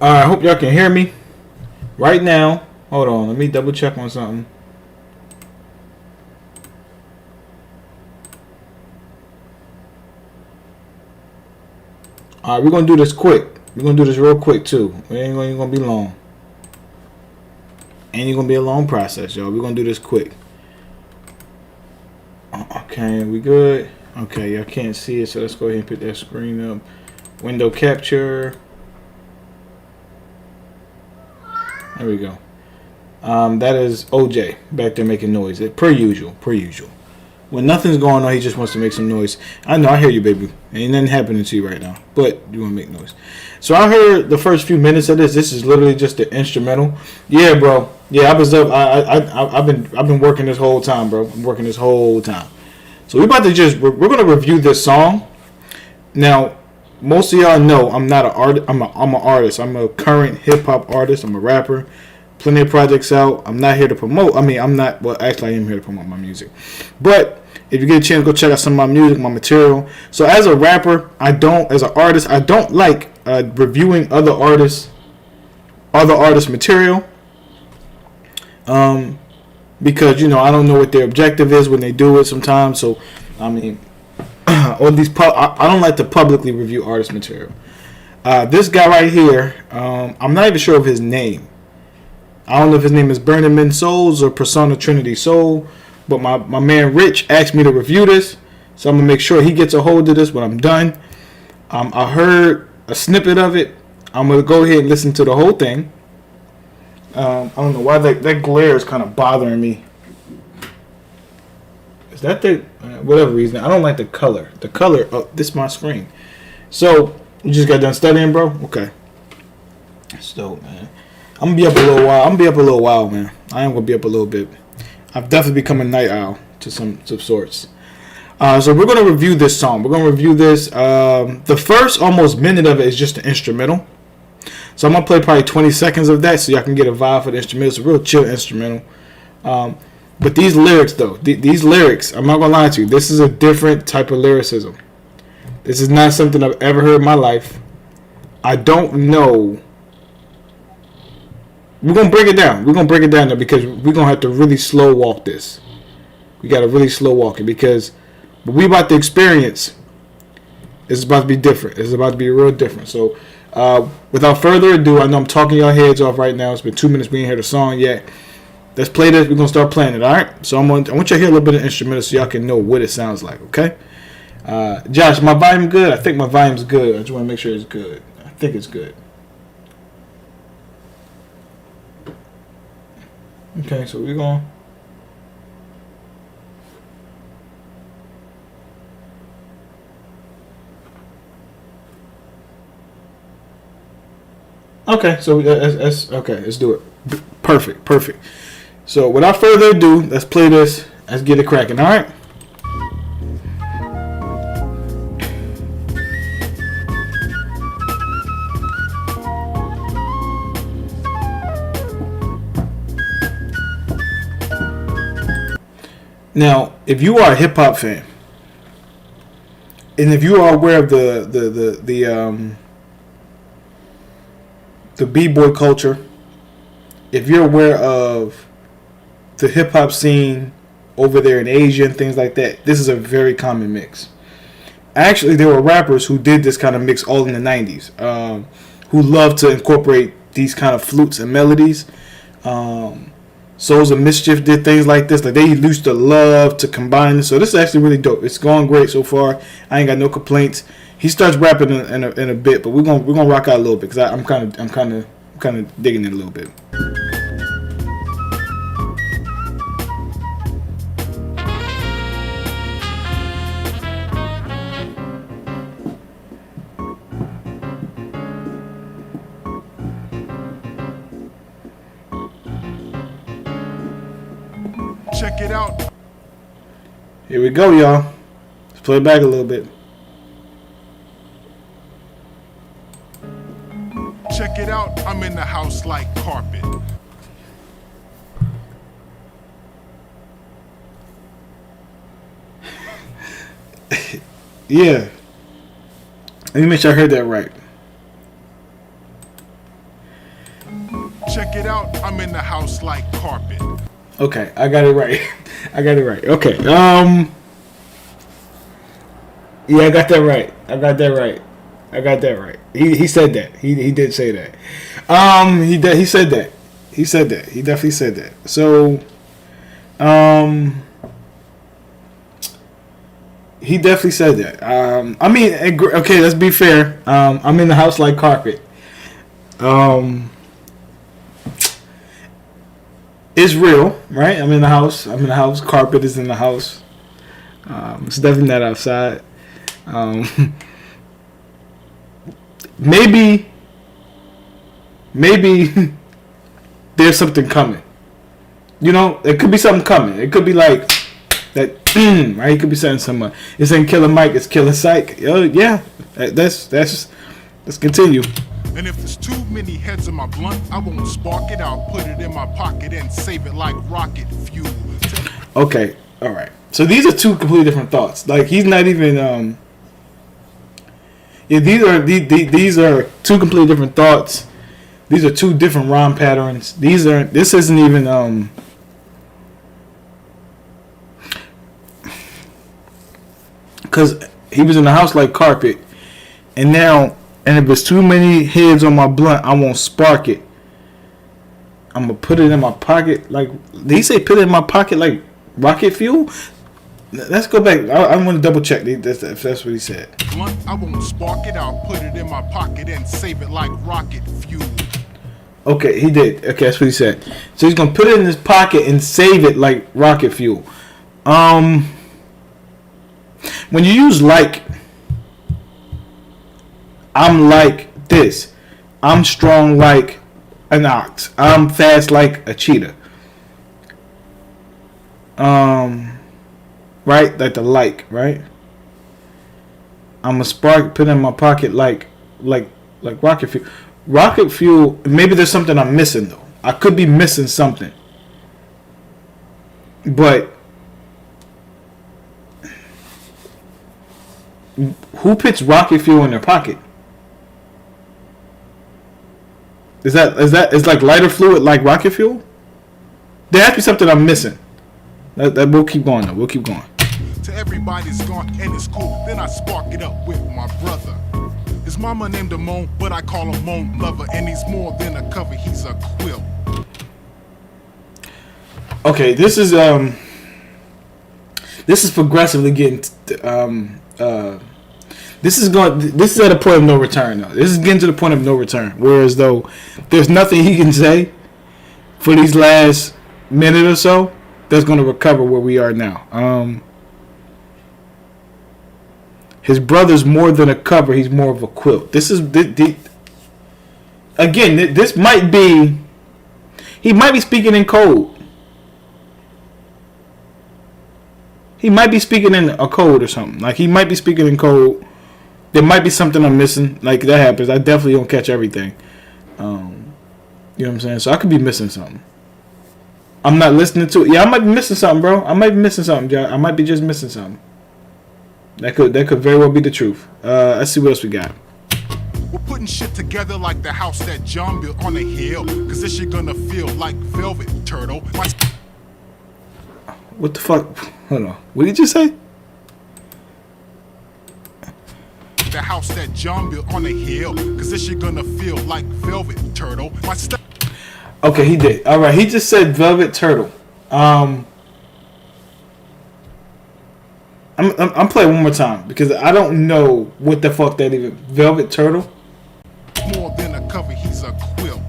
I hope y'all can hear me right now. Hold on, let me double check on something. All right, we're gonna do this quick. We're gonna do this real quick too. It ain't gonna be long. Ain't gonna be a long process, y'all. We're gonna do this quick. Okay, we good? Okay, y'all can't see it, so let's go ahead and put that screen up. Window capture. There we go. That is OJ back there making noise. Per usual. When nothing's going on, he just wants to make some noise. I know, I hear you, baby. Ain't nothing happening to you right now, but you want to make noise. So I heard the first few minutes of this. This is literally just the instrumental. Yeah, bro. Yeah, I was up. I've been working this whole time, bro. I'm working this whole time. So we're about to we're gonna review this song. Now, most of y'all know I'm not an artist. I'm an artist. I'm a current hip hop artist. I'm a rapper. Plenty of projects out. I'm not here to promote. I mean, I'm not. Well, actually, I am here to promote my music. But if you get a chance, go check out some of my music, my material. So as a rapper, as an artist, I don't like reviewing other artists' material. Because I don't know what their objective is when they do it sometimes. So, I mean, I don't like to publicly review artist material. This guy right here, I'm not even sure of his name. I don't know if his name is Burning Men Souls or Persona Trinity Soul, but my man Rich asked me to review this, so I'm gonna make sure he gets a hold of this when I'm done. I heard a snippet of it. I'm gonna go ahead and listen to the whole thing. I don't know why that glare is kind of bothering me. Is that the whatever reason? I don't like the color. The color. Oh, this is my screen. So you just got done studying, bro? Okay. That's dope, man. I'm gonna be up a little while. Man. I am gonna be up a little bit. I've definitely become a night owl to some sorts. So we're gonna review this song. We're gonna review this. The first almost minute of it is just an instrumental. So I'm gonna play probably 20 seconds of that, so y'all can get a vibe for the instrumental. It's a real chill instrumental. But these lyrics, though, these lyrics, I'm not gonna lie to you. This is a different type of lyricism. This is not something I've ever heard in my life. I don't know. We're gonna break it down. We're gonna break it down there because we're gonna have to really slow walk this. We gotta really slow walk it because what we about to experience is about to be different. It's about to be real different. So, without further ado, I know I'm talking y'all heads off right now. It's been 2 minutes. We ain't heard the song yet. Let's play this. We're gonna start playing it. All right. So I want you to hear a little bit of instrumental so y'all can know what it sounds like. Okay. Josh, my volume good? I think my volume's good. I just want to make sure it's good. I think it's good. Okay, so we're going. Okay, so okay. Let's do it. Perfect. So without further ado, let's play this. Let's get it cracking. All right. Now, if you are a hip hop fan, and if you are aware of the b-boy culture, if you're aware of the hip hop scene over there in Asia and things like that, this is a very common mix. Actually, there were rappers who did this kind of mix all in the 90s, who loved to incorporate these kind of flutes and melodies. Souls of Mischief did things like this. Like they used to love to combine this. So this is actually really dope. It's going great so far. I ain't got no complaints. He starts rapping in a bit, but we're gonna rock out a little bit because I'm kind of digging it a little bit. Check it out. Here we go, y'all. Let's play it back a little bit. Check it out. I'm in the house like carpet. Yeah. Let me make sure I heard that right. I'm in the house like carpet. Okay, I got it right. I got it right. Okay. Yeah, I got that right. I got that right. I got that right. He said that. He did say that. He said that. He said that. He definitely said that. So, he definitely said that. I mean, okay, let's be fair. I'm in the house like carpet. It's real, right? I'm in the house. I'm in the house. Carpet is in the house. It's definitely not outside. Maybe there's something coming. You know, it could be something coming. It could be like that, right? It could be saying something. It's ain't Killer Mike, it's Killer Psych. Yeah, let's continue. And if there's too many heads in my blunt, I won't spark it. I'll put it in my pocket and save it like rocket fuel. Okay, all right. So these are two completely different thoughts. Like he's not even. Yeah, these are two completely different thoughts. These are two different rhyme patterns. This isn't even because he was in the house like carpet, and now, and if there's too many heads on my blunt, I won't spark it. I'm gonna put it in my pocket like. Did he say put it in my pocket like rocket fuel? Let's go back. I'm gonna double check if that's what he said. Blunt, I won't spark it. I'll put it in my pocket and save it like rocket fuel. Okay, he did. Okay, that's what he said. So he's gonna put it in his pocket and save it like rocket fuel. When you use like, I'm like this. I'm strong like an ox. I'm fast like a cheetah. Right? Like the like, right? I'm a spark, put it in my pocket like rocket fuel. Rocket fuel, maybe there's something I'm missing though. I could be missing something. But who puts rocket fuel in their pocket? Is like lighter fluid like rocket fuel? There has to be something I'm missing. That we'll keep going though. We'll keep going. To everybody's gone and it's cool. Then I spark it up with my brother. His mama named him Moan, but I call him Moan Lover, and he's more than a cover. He's a quilt. Okay, this is progressively getting this is at a point of no return though. This is getting to the point of no return. Whereas though there's nothing he can say for these last minute or so that's going to recover where we are now. His brother's more than a cover; he's more of a quilt. This is again. This might be. He might be speaking in code. He might be speaking in a code or something. Like he might be speaking in code. There might be something I'm missing. Like that happens. I definitely don't catch everything. You know what I'm saying? So I could be missing something. I'm not listening to it. Yeah, I might be missing something, bro. I might be missing something, John. I might be just missing something. That could very well be the truth. Let's see what else we got. We're putting shit together like the house that John built on a hill. Cause this shit gonna feel like velvet, turtle. What the fuck? Hold on. What did you say? The house that John built on a hill. Cause this shit gonna feel like velvet, turtle. Okay, he did. All right, he just said velvet turtle. I'm playing one more time because I don't know what the fuck that even velvet turtle. More than a cover, he's a quilt.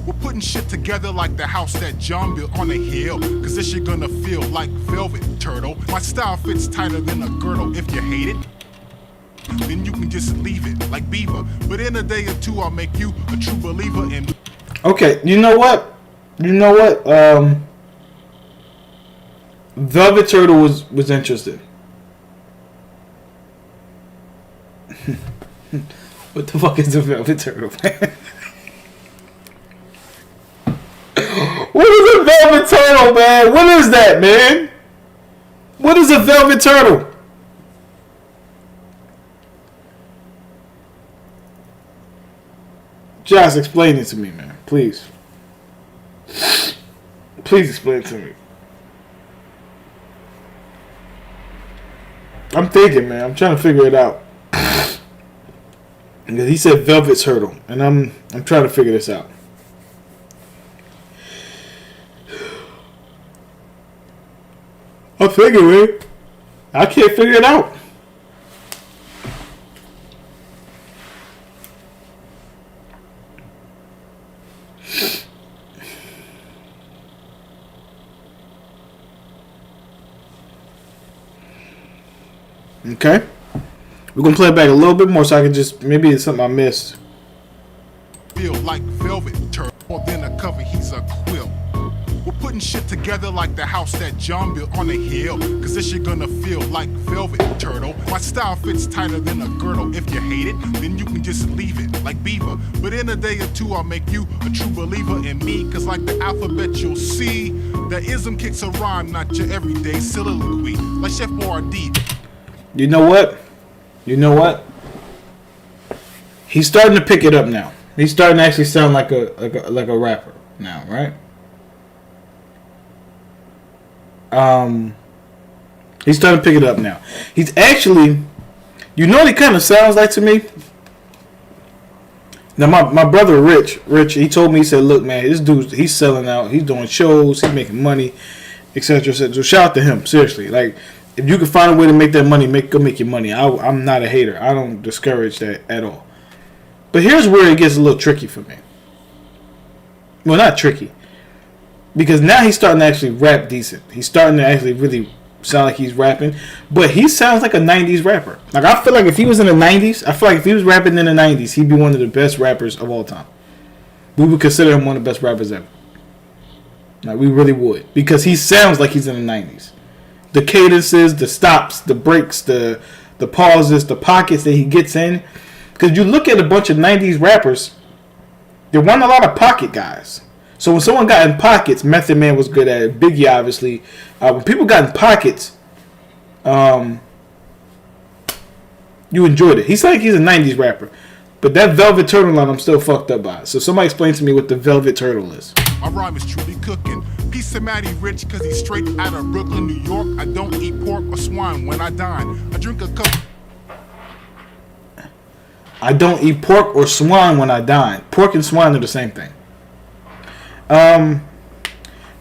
We're putting shit together like the house that John built on a hill. Cause this shit gonna feel like velvet, turtle. My style fits tighter than a girdle. If you hate it, then you can just leave it like Beaver. But in a day or two, I'll make you a true believer in. Okay, you know what? Velvet Turtle was interesting. What the fuck is a Velvet Turtle, man? What is a Velvet Turtle, man? What is that, man? What is a Velvet Turtle? Josh, explain it to me, man. Please. Please explain it to me. I'm thinking, man. I'm trying to figure it out. Because he said Velvet Turtle, and I'm trying to figure this out. I'm figuring. I can't figure it out. Okay. We're going to play it back a little bit more so I can just... Maybe it's something I missed. Feel like velvet turtle. More than a cover, he's a quilt. We're putting shit together like the house that John built on a hill. Cause this shit gonna feel like velvet turtle. My style fits tighter than a girdle. If you hate it, then you can just leave it like Beaver. But in a day or two, I'll make you a true believer in me. Cause like the alphabet, you'll see that ism kicks a rhyme, not your everyday soliloquy. Like Chef Boyardee. You know what? You know what? He's starting to pick it up now. He's starting to actually sound like a rapper now, right? He's starting to pick it up now. He's actually, you know what he kind of sounds like to me? Now, my brother Rich, he told me, he said, look, man, this dude, he's selling out. He's doing shows. He's making money, etc. etc. So shout out to him, seriously. Like, if you can find a way to make that money, go make your money. I'm not a hater. I don't discourage that at all. But here's where it gets a little tricky for me. Well, not tricky. Because now he's starting to actually rap decent. He's starting to actually really sound like he's rapping. But he sounds like a 90s rapper. Like, I feel like if he was in the 90s, I feel like if he was rapping in the 90s, he'd be one of the best rappers of all time. We would consider him one of the best rappers ever. Like, we really would. Because he sounds like he's in the 90s. The cadences, the stops, the breaks, the pauses, the pockets that he gets in. Because you look at a bunch of 90s rappers, there weren't a lot of pocket guys. So when someone got in pockets, Method Man was good at it. Biggie, obviously. When people got in pockets, you enjoyed it. He's like he's a 90s rapper. But that Velvet Turtle line, I'm still fucked up by. So somebody explain to me what the Velvet Turtle is. My rhyme is truly cooking. Piece of Matty Rich, cause he's straight out of Brooklyn, New York. I don't eat pork or swine when I dine. I drink a cup. I don't eat pork or swine when I dine. Pork and swine are the same thing.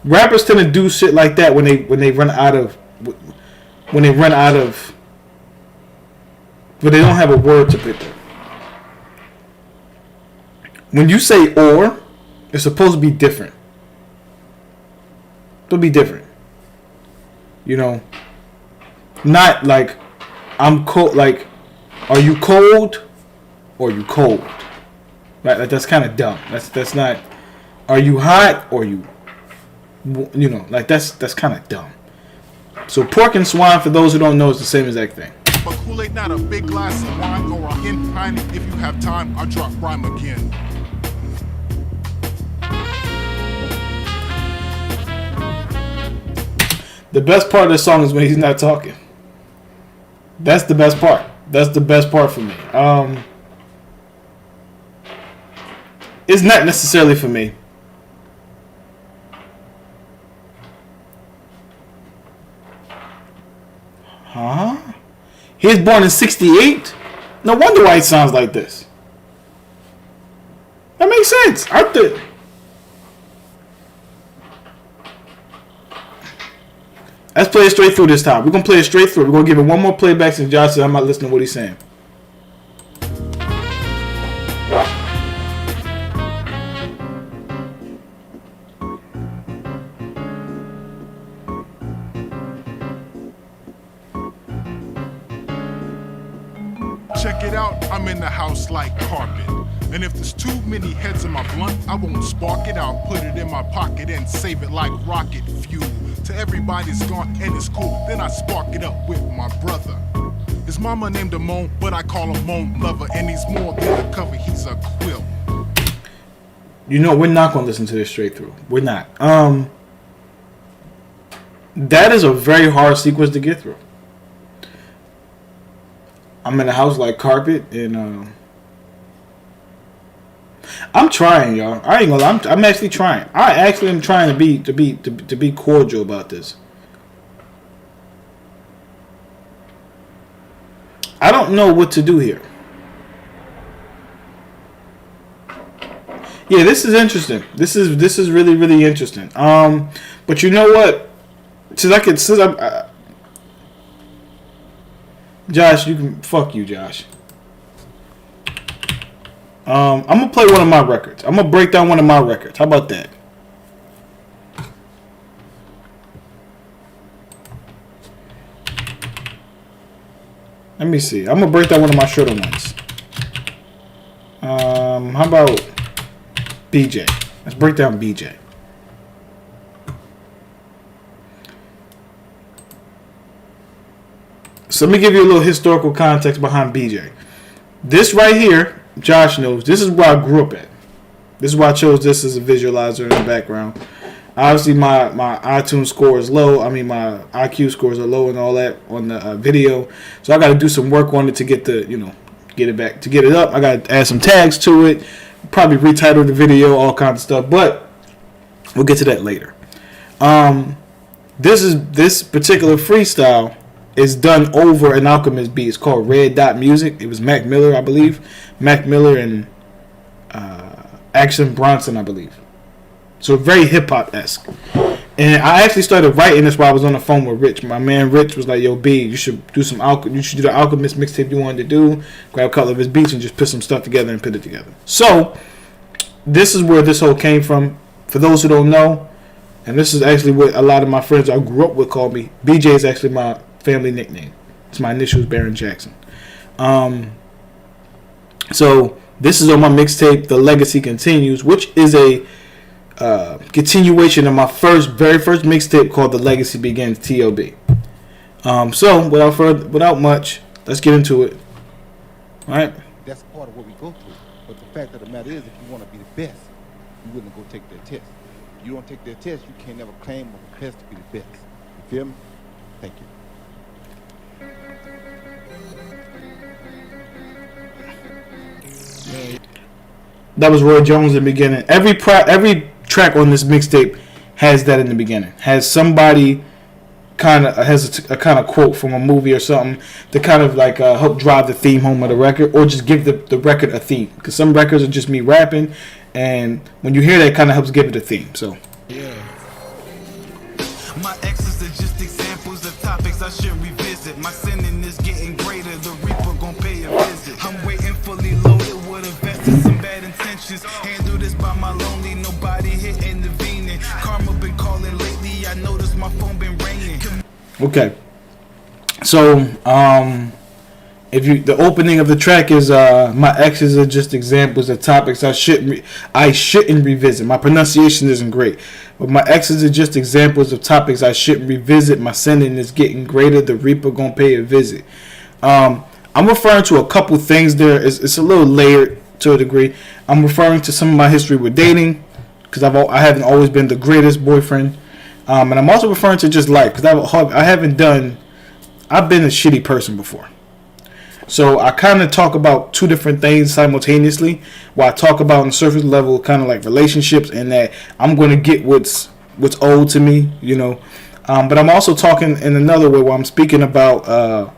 Rappers tend to do shit like that when they run out of when they don't have a word to put there. When you say or, it's supposed to be different. It'll be different. You know, not like I'm cold. Like, are you cold or you cold? Right? Like, that's kind of dumb. That's not. Are you hot or you know, like that's kind of dumb. So pork and swine, for those who don't know, is the same exact thing. But Kool-Aid, not a big glass of wine or a hint pint. If you have time, I'll drop rhyme again. The best part of the song is when he's not talking. That's the best part. That's the best part for me. It's not necessarily for me. Huh? He was born in 68? No wonder why he sounds like this. That makes sense. Let's play it straight through this time. We're going to play it straight through. We're going to give it one more playback since Josh said I'm not listening to what he's saying. Check it out, I'm in the house like carpet. And if there's too many heads in my blunt, I won't spark it. I'll put it in my pocket and save it like rocket fuel. Till everybody's gone and it's cool. Then I spark it up with my brother. His mama named him Moan, but I call him Moan Lover. And he's more than a cover, he's a quilt. You know, we're not going to listen to this straight through. We're not. That is a very hard sequence to get through. I'm in a house like carpet, and I'm trying, y'all. I ain't gonna lie. I'm actually trying. I actually am trying to be cordial about this. I don't know what to do here. Yeah, this is interesting. This is really, really interesting. But you know what? Josh, you can fuck you, Josh. I'm gonna play one of my records. I'm gonna break down one of my records. How about that? Let me see. I'm gonna break down one of my shorter ones. How about BJ? Let's break down BJ. So let me give you a little historical context behind BJ. This right here, Josh knows, this is where I grew up at. This is why I chose this as a visualizer in the background. Obviously, my iTunes score is low. I mean, my IQ scores are low and all that on the video. So I got to do some work on it to get get it back, to get it up. I got to add some tags to it. Probably retitle the video, all kinds of stuff. But we'll get to that later. This particular freestyle is done over an Alchemist beat. It's called Red Dot Music. It was Mac Miller, I believe. Mac Miller and Action Bronson, I believe. So very hip hop esque. And I actually started writing this while I was on the phone with Rich. My man Rich was like, "Yo, B, you should do the Alchemist mixtape you wanted to do. Grab a couple of his beats and just put some stuff together and put it together." So this is where this whole came from. For those who don't know, and this is actually what a lot of my friends I grew up with call me. BJ is actually my family nickname. It's my initials, Baron Jackson. So this is on my mixtape, The Legacy Continues, which is a continuation of my very first mixtape called The Legacy Begins, T.O.B. So without much, let's get into it. All right. That's part of what we go through. But the fact of the matter is, if you want to be the best, you wouldn't go take that test. If you don't take that test, you can never claim or profess to be the best. You feel me? Thank you. That was Roy Jones in the beginning. Every track on this mixtape has that in the beginning. Has somebody has a kind of quote from a movie or something to kind of like help drive the theme home of the record, or just give the record a theme. Because some records are just me rapping, and when you hear that, it kind of helps give it a theme. So yeah. My exes are just examples of topics I should revisit. My sinning is getting greater. The Reaper gon' pay a visit. I'm waiting fully loaded with a vest and some bad intentions. Handle this by my lonely, nobody here intervening. Karma been calling lately. I noticed my phone been ringing. Okay. So the opening of the track is my exes are just examples of topics I shouldn't revisit. My pronunciation isn't great, but my exes are just examples of topics I shouldn't revisit. My sinning is getting greater. The Reaper gonna pay a visit. I'm referring to a couple things there. It's a little layered to a degree. I'm referring to some of my history with dating, because I haven't always been the greatest boyfriend, and I'm also referring to just life, because I've been a shitty person before. So I kind of talk about two different things simultaneously. While I talk about on the surface level, kind of like relationships, and that I'm going to get what's owed to me, But I'm also talking in another way where I'm speaking about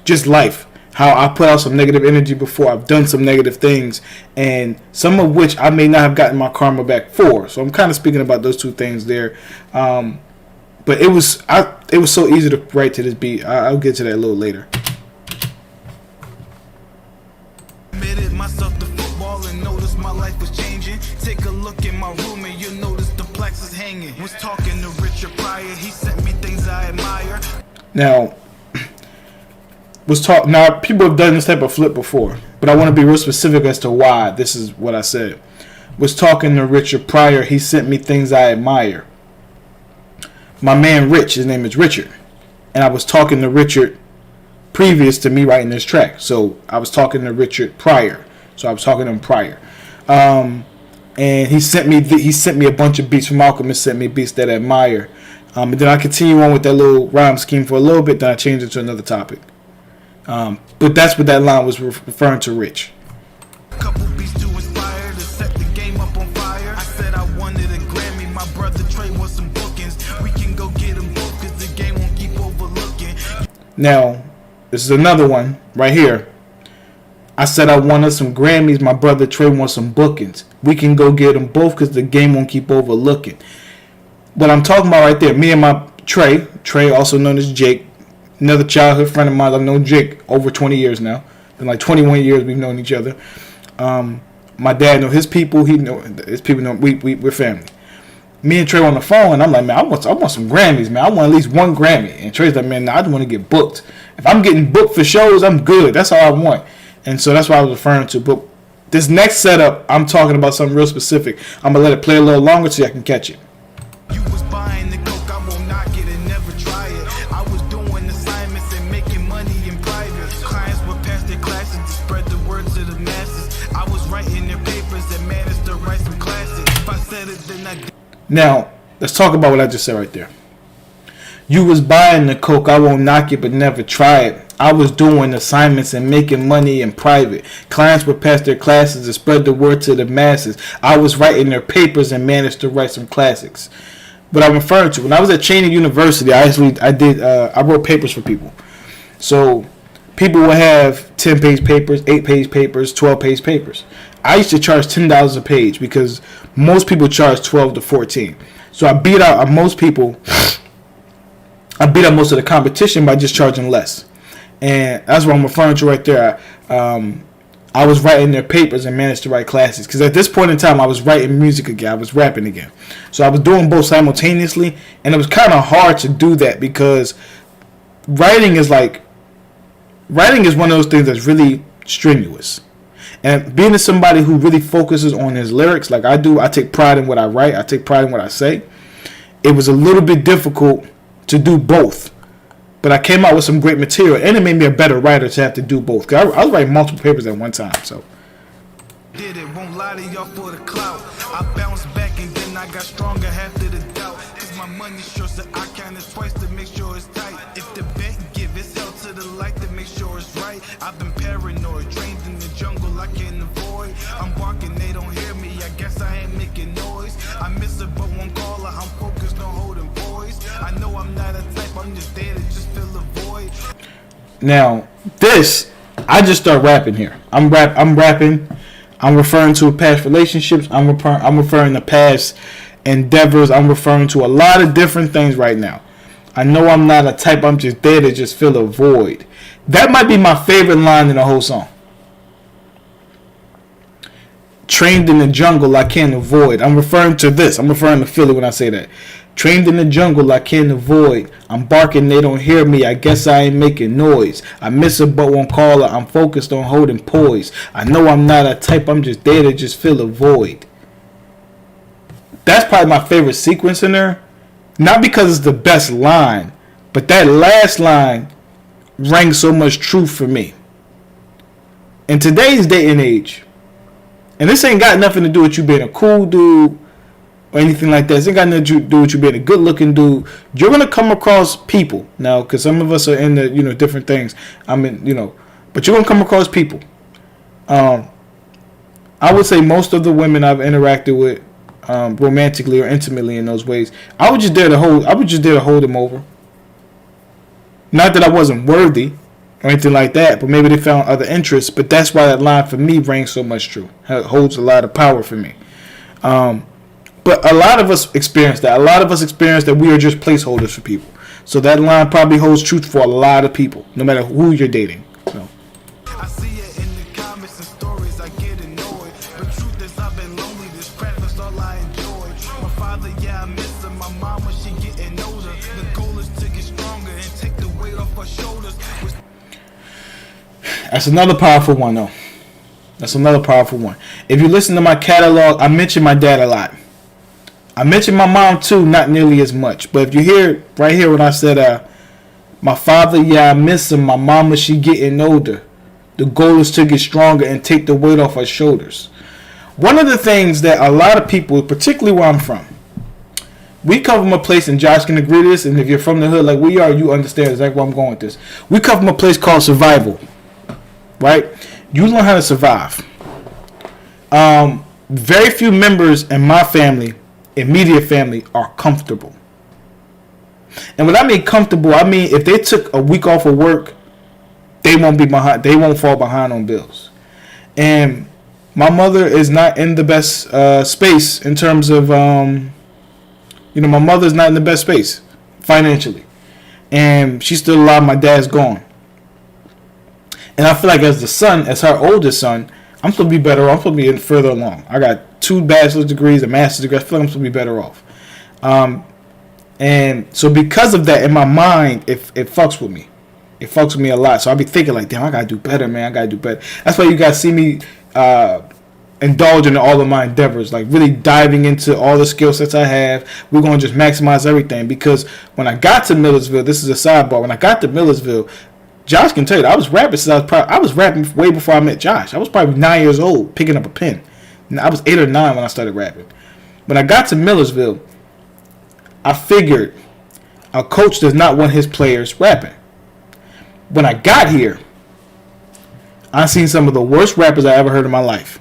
just life. How I put out some negative energy before. I've done some negative things, and some of which I may not have gotten my karma back for. So I'm kind of speaking about those two things there. But it was so easy to write to this beat. I'll get to that a little later. Committed myself to football and noticed my life was changing. Take a look in my room and you'll notice the plaques is hanging. Was talking to Richard Pryor. He sent me things I admire. Now people have done this type of flip before, but I want to be real specific as to why this is what I said. Was talking to Richard Pryor. He sent me things I admire. My man Rich, his name is Richard, and I was talking to Richard previous to me writing this track. So I was talking to Richard Pryor. So I was talking to him prior, and he sent me a bunch of beats from Alchemist. Sent me beats that I admire, and then I continue on with that little rhyme scheme for a little bit. Then I changed it to another topic. But that's what that line was referring to, Rich. Couple beats to inspire to set the Now, this is another one right here. I said I wanted some Grammys. My brother Trey wants some bookings. We can go get them both because the game won't keep overlooking. What I'm talking about right there, me and my Trey also known as Jake, another childhood friend of mine. I've known Jake over 20 years now. Been like 21 years we've known each other. My dad know his people. He know his people. Know we're family. Me and Trey on the phone, and I'm like, man, I want some Grammys, man. I want at least one Grammy. And Trey's like, man, I just want to get booked. If I'm getting booked for shows, I'm good. That's all I want. And so that's what I was referring to. But this next setup, I'm talking about something real specific. I'm gonna let it play a little longer so I can catch it. You was buying the coke, I won't knock it and never try it. I was doing assignments and making money in private. Clients would pass their classes to spread the word to the masses. I was writing their papers and managed to write some classics. If I said it, then I did. Now, let's talk about what I just said right there. You was buying the coke, I won't knock it but never try it. I was doing assignments and making money in private. Clients would pass their classes and spread the word to the masses. I was writing their papers and managed to write some classics. What I'm referring to, when I was at Cheney University, I wrote papers for people. So people would have 10-page papers, 8-page papers, 12-page papers. I used to charge $10 a page because most people charge $12 to $14. So I beat out most of the competition by just charging less. And that's what I'm referring to right there. I was writing their papers and managed to write classics. Because at this point in time, I was writing music again. I was rapping again. So I was doing both simultaneously. And it was kind of hard to do that because writing is one of those things that's really strenuous. And being somebody who really focuses on his lyrics like I do, I take pride in what I write. I take pride in what I say. It was a little bit difficult to do both. But I came out with some great material, and it made me a better writer to have to do both. Cause I was writing multiple papers at one time. So Did it, won't lie to y'all for the clout. I bounced back and then I got stronger after the doubt. Cause my money short, so I counted twice to make sure it's tight. If the bank give its hell to the light to make sure it's right. I've been paranoid, trained in the jungle I can't avoid. I'm barking, they don't hear me, I guess I ain't making noise. I miss her but won't call her, I'm focused on holding poise. I know I'm not a type, I'm just there to just fill a void. now this, I just start rapping here. I'm rapping. I'm referring to past relationships. I'm referring to past endeavors. I'm referring to a lot of different things right now. I know I'm not a type. I'm just there to just fill a void. That might be my favorite line in the whole song. Trained in the jungle, I can't avoid. I'm referring to this. I'm referring to Philly when I say that. Trained in the jungle, I can't avoid. I'm barking, they don't hear me. I guess I ain't making noise. I miss her but won't call her. I'm focused on holding poise. I know I'm not a type. I'm just there to just fill a void. That's probably my favorite sequence in there. Not because it's the best line, but that last line rang so much truth for me. In today's day and age, and this ain't got nothing to do with you being a cool dude or anything like that. This ain't got nothing to do with you being a good looking dude. You're going to come across people now, because some of us are in the, different things. But you're going to come across people. I would say most of the women I've interacted with romantically or intimately in those ways, I was just there to hold them over. Not that I wasn't worthy or anything like that, but maybe they found other interests. But that's why that line for me rings so much true. It holds a lot of power for me. But a lot of us experience that. A lot of us experience that we are just placeholders for people. So that line probably holds truth for a lot of people, no matter who you're dating. So. I see it in the comments and stories, I get annoyed. But truth is I've been lonely, this crap is all I enjoy. My father, yeah, I miss her. My mama, she getting older. The goal is to get stronger and take the weight off her shoulders. That's another powerful one, though. That's another powerful one. If you listen to my catalog, I mention my dad a lot. I mentioned my mom too, not nearly as much. But if you hear right here when I said, my father, yeah, I miss him. My mama, she getting older. The goal is to get stronger and take the weight off her shoulders. One of the things that a lot of people, particularly where I'm from, we come from a place, and Josh can agree to this, and if you're from the hood like we are, you understand exactly where I'm going with this. We come from a place called survival, right? You learn how to survive. Very few members in my family, immediate family, are comfortable. And when I mean comfortable, I mean if they took a week off of work, they won't be behind. They won't fall behind on bills. And my mother is not in the best space in terms of, my mother's not in the best space financially, and she's still alive. My dad's gone, and I feel like as the son, as her oldest son, I'm supposed to be better off. I'm supposed to be further along. I got 2 bachelor's degrees, a master's degree. I feel like I'm supposed to be better off. And so because of that, in my mind, it fucks with me. It fucks with me a lot. So I'll be thinking like, damn, I gotta do better, man. I gotta do better. That's why you guys see me indulging in all of my endeavors, like really diving into all the skill sets I have. We're gonna just maximize everything, because when I got to Millersville, this is a sidebar. When I got to Millersville, Josh can tell you that I was rapping since I was rapping way before I met Josh. I was probably 9 years old picking up a pen. I was 8 or 9 when I started rapping. When I got to Millersville, I figured a coach does not want his players rapping. When I got here, I seen some of the worst rappers I ever heard in my life.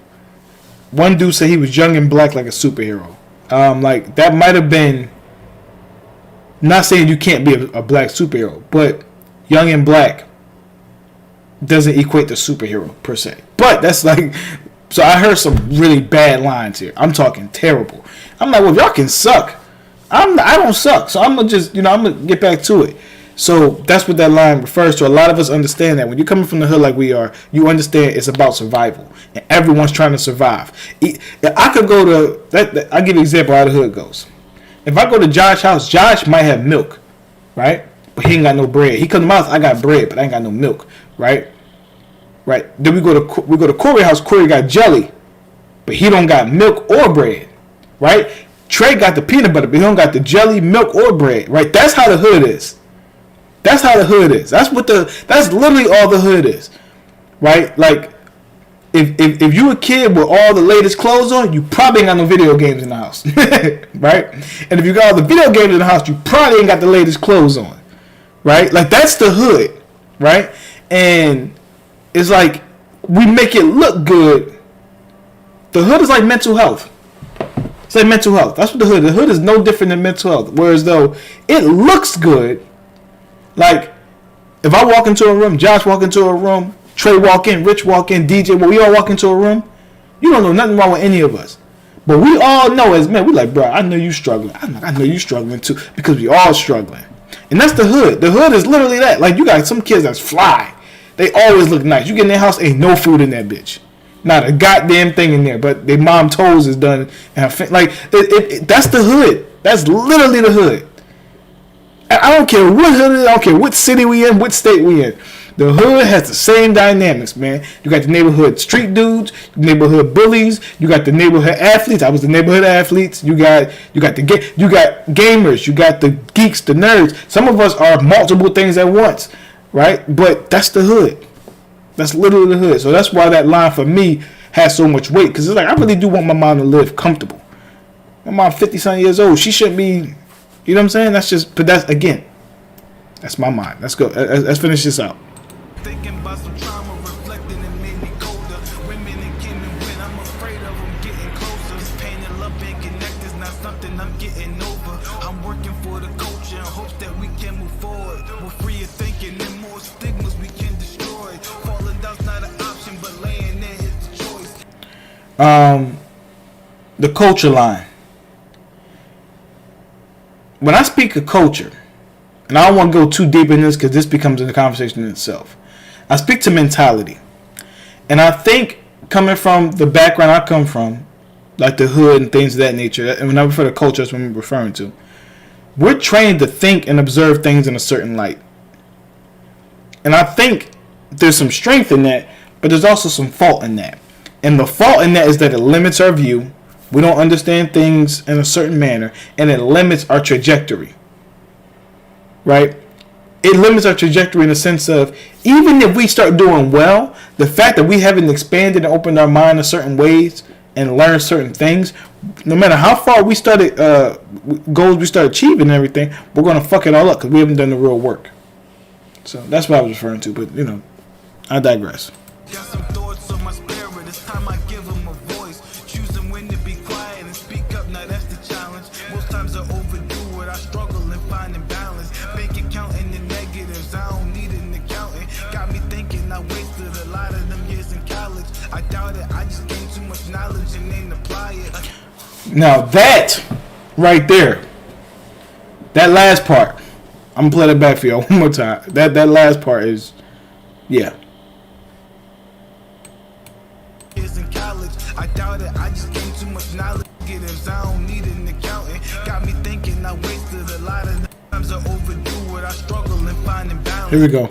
One dude said he was young and black like a superhero. Like that might have been, not saying you can't be a black superhero, but young and black doesn't equate to superhero per se. But that's like, so I heard some really bad lines here. I'm talking terrible. I'm like, well, if y'all can suck, I don't suck. So I'm gonna just, I'm gonna get back to it. So that's what that line refers to. A lot of us understand that when you're coming from the hood like we are, you understand it's about survival, and everyone's trying to survive. I could go to that. I'll give you an example of how the hood goes. If I go to Josh's house, Josh might have milk, right? But he ain't got no bread. He comes to my house, I got bread, but I ain't got no milk, right? Right. Then we go to Corey's house. Corey got jelly, but he don't got milk or bread, right? Trey got the peanut butter, but he don't got the jelly, milk, or bread, right? That's how the hood is. That's how the hood is. That's literally all the hood is, right? Like, if you a kid with all the latest clothes on, you probably ain't got no video games in the house, right? And if you got all the video games in the house, you probably ain't got the latest clothes on, right? Like, that's the hood, right? And it's like, we make it look good. The hood is like mental health. It's like mental health. That's what the hood is no different than mental health. Whereas though it looks good, like if I walk into a room, Josh walk into a room, Trey walk in, Rich walk in, DJ, when we all walk into a room, you don't know nothing wrong with any of us. But we all know as men, we like, bro, I know you struggling. I know you struggling too, because we all struggling. And that's the hood. The hood is literally that. Like, you got some kids that's fly. They always look nice. You get in their house, ain't no food in that bitch. Not a goddamn thing in there, but their mom toes is done. And that's the hood. That's literally the hood. And I don't care what hood it is. I don't care what city we in, what state we in. The hood has the same dynamics, man. You got the neighborhood street dudes, neighborhood bullies. You got the neighborhood athletes. I was the neighborhood athletes. You got gamers. You got the geeks, the nerds. Some of us are multiple things at once, right? But that's the hood. That's literally the hood. So that's why that line for me has so much weight, because it's like, I really do want my mom to live comfortable. My mom 50-something years old. She shouldn't be, you know what I'm saying? But that's, again, that's my mind. Let's go. Let's finish this out. Thinking about some trauma reflecting and made me colder. Women and kin and when I'm afraid of them getting closer. This pain and love being connected is not something I'm getting over. I'm working for the culture in hopes that we can move forward. We're free of thinking and more stigmas we can destroy. Falling down's not an option, but laying there is the choice. The culture line. When I speak of culture, and I don't want to go too deep in this because this becomes a conversation in itself, I speak to mentality. And I think, coming from the background I come from, like the hood and things of that nature, and when I refer to culture, that's what I'm referring to, we're trained to think and observe things in a certain light. And I think there's some strength in that, but there's also some fault in that. And the fault in that is that it limits our view. We don't understand things in a certain manner, and it limits our trajectory. Right? It limits our trajectory in the sense of, even if we start doing well, the fact that we haven't expanded and opened our mind in certain ways and learned certain things, no matter how far we started, goals we start achieving and everything, we're going to fuck it all up because we haven't done the real work. So that's what I was referring to, but, I digress. Got some thoughts on my spirit, it's time I give them a voice. Choosing when to be quiet and speak up, now that's the challenge. Most times I overdo it, I struggle in finding balance. I doubt it. I just gained too much knowledge and ain't apply it. Now that right there, that last part, I'm gonna play that back for y'all one more time. That last part is, yeah. Years in college, I doubt it. I just gained too much knowledge. Get it, I don't need an accountant. Got me thinking I wasted a lot of times. I overdo it. I struggle in finding balance. Here we go.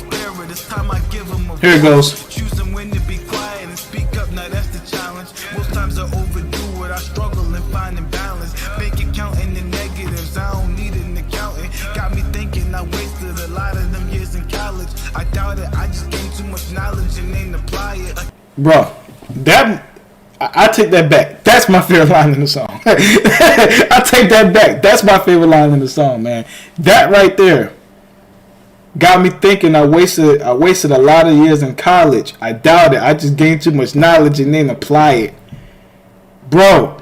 This time I give them a Here it goes. Choosing when to be quiet and speak up. Now that's the challenge. Most times I overdo it. I struggle in finding balance. Bank account in the negatives. I don't need an accountant. Got me thinking I wasted a lot of them years in college. I doubt it. I just gained too much knowledge and ain't apply it. Bro, I take that back. That's my favorite line in the song. I take that back. That's my favorite line in the song, man. That right there got me thinking I wasted a lot of years in college. I doubt it. I just gained too much knowledge and didn't apply it. Bro,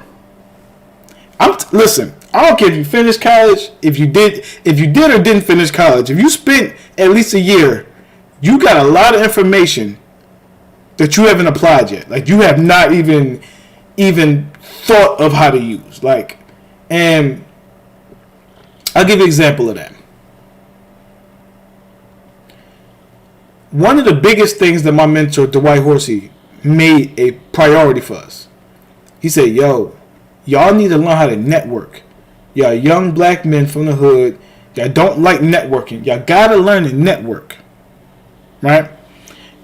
listen, I don't care if you finished college, if you did or didn't finish college. If you spent at least a year, you got a lot of information that you haven't applied yet. Like, you have not even thought of how to use. Like, and I'll give you an example of that. One of the biggest things that my mentor, Dwight Horsey, made a priority for us. He said, yo, y'all need to learn how to network. Y'all young black men from the hood. Y'all don't like networking. Y'all got to learn to network. Right?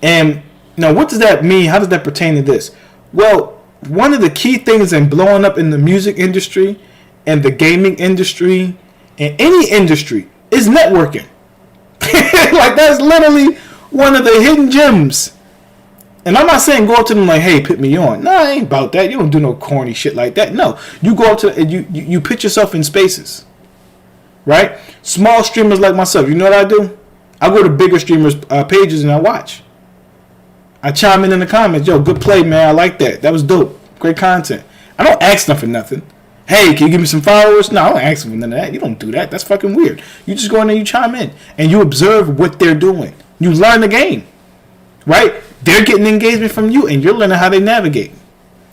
And now, what does that mean? How does that pertain to this? Well, one of the key things in blowing up in the music industry and the gaming industry and any industry is networking. Like, that's literally one of the hidden gems. And I'm not saying go up to them like, hey, put me on. No, I ain't about that. You don't do no corny shit like that. No, you go up to and you put yourself in spaces, right? Small streamers like myself, you know what I do? I go to bigger streamers' pages and I watch. I chime in the comments, yo, good play, man. I like that. That was dope. Great content. I don't ask them for nothing. Hey, can you give me some followers? No, I don't ask them for none of that. You don't do that. That's fucking weird. You just go in there, you chime in, and you observe what they're doing. You learn the game, right? They're getting engagement from you, and you're learning how they navigate.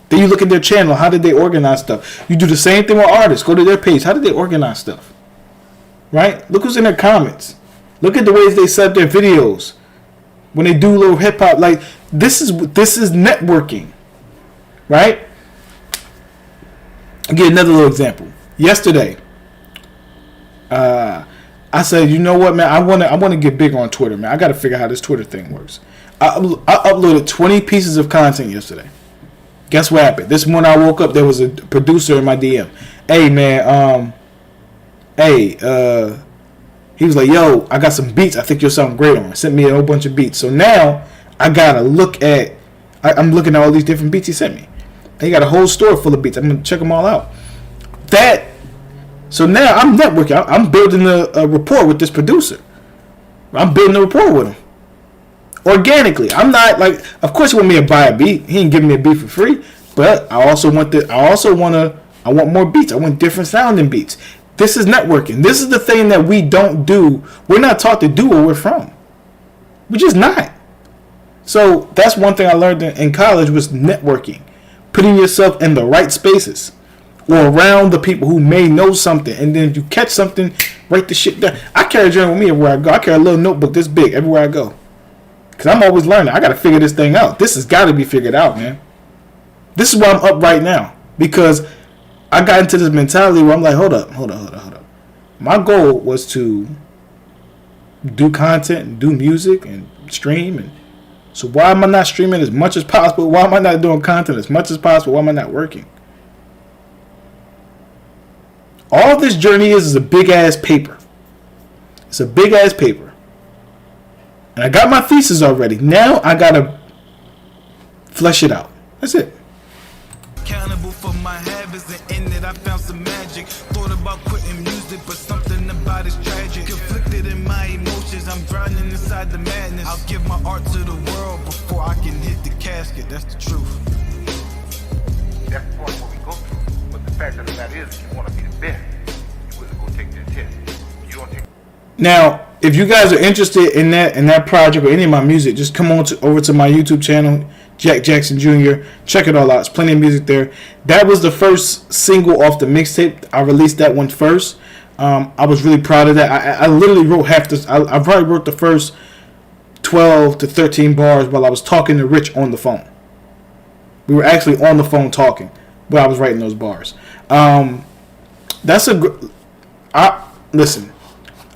Then you look at their channel. How did they organize stuff? You do the same thing with artists. Go to their page. How did they organize stuff? Right? Look who's in their comments. Look at the ways they set up their videos. When they do little hip hop, like this is networking, right? I'll give another little example. Yesterday, I said, you know what, man? I want to get big on Twitter, man. I got to figure out how this Twitter thing works. I uploaded 20 pieces of content yesterday. Guess what happened? This morning I woke up, there was a producer in my DM. Hey, man, he was like, yo, I got some beats I think you'll sound great on. Sent me a whole bunch of beats. So now I got to look at, I'm looking at all these different beats he sent me. And he got a whole store full of beats. I'm going to check them all out. So now I'm networking. I'm building a rapport with this producer. I'm building a rapport with him. Organically. I'm not like, of course he want me to buy a beat. He ain't giving me a beat for free. But I want more beats. I want different sounding beats. This is networking. This is the thing that we don't do. We're not taught to do where we're from. We're just not. So that's one thing I learned in college was networking. Putting yourself in the right spaces or around the people who may know something. And then if you catch something, write the shit down. I carry a journal with me everywhere I go. I carry a little notebook this big everywhere I go. Because I'm always learning. I got to figure this thing out. This has got to be figured out, man. This is why I'm up right now. Because I got into this mentality where I'm like, hold up. My goal was to do content and do music and stream. And so why am I not streaming as much as possible? Why am I not doing content as much as possible? Why am I not working? All this journey is a big ass paper. It's a big ass paper. And I got my thesis already. Now I got to flesh it out. That's it. Accountable for my habits and in it I found some magic. Thought about quitting music, but something about it's tragic. Conflicted in my emotions, I'm drowning inside the madness. I'll give my art to the world before I can hit the casket. That's the truth. That's the point where we go through. But the fact of the matter is, if you want to be the best, you wouldn't go take that test. You don't take. Now, if you guys are interested in that project or any of my music, just come on over to my YouTube channel. Jack Jackson Jr. Check it all out. There's plenty of music there. That was the first single off the mixtape. I released that one first. I was really proud of that. I literally wrote half this. I probably wrote the first 12 to 13 bars while I was talking to Rich on the phone. We were actually on the phone talking, but I was writing those bars. Listen,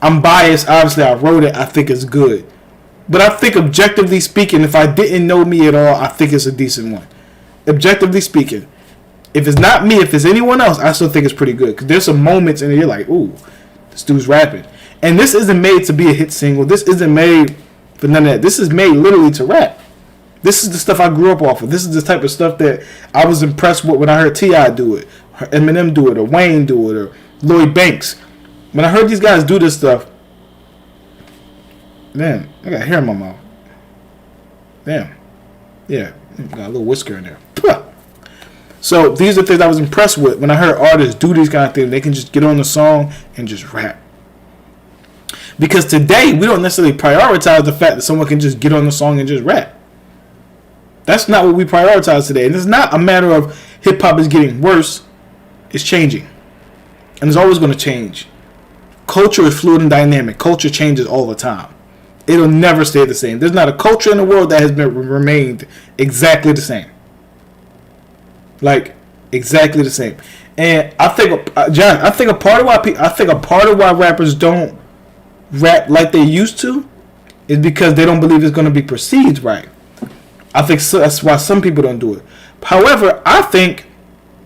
I'm biased. Obviously, I wrote it. I think it's good. But I think objectively speaking, if I didn't know me at all, I think it's a decent one. Objectively speaking. If it's not me, if it's anyone else, I still think it's pretty good. Because there's some moments in it you're like, ooh, this dude's rapping. And this isn't made to be a hit single. This isn't made for none of that. This is made literally to rap. This is the stuff I grew up off of. This is the type of stuff that I was impressed with when I heard T.I. do it, or Eminem do it, or Wayne do it, or Lloyd Banks. When I heard these guys do this stuff, man, I got hair in my mouth. Damn. Yeah, got a little whisker in there. Puh. So these are things I was impressed with when I heard artists do these kind of things. They can just get on the song and just rap. Because today, we don't necessarily prioritize the fact that someone can just get on the song and just rap. That's not what we prioritize today. And it's not a matter of hip-hop is getting worse. It's changing. And it's always going to change. Culture is fluid and dynamic. Culture changes all the time. It'll never stay the same. There's not a culture in the world that has remained exactly the same. Like, exactly the same. And I think, John, I think a part of why rappers don't rap like they used to is because they don't believe it's going to be perceived right. I think that's why some people don't do it. However, I think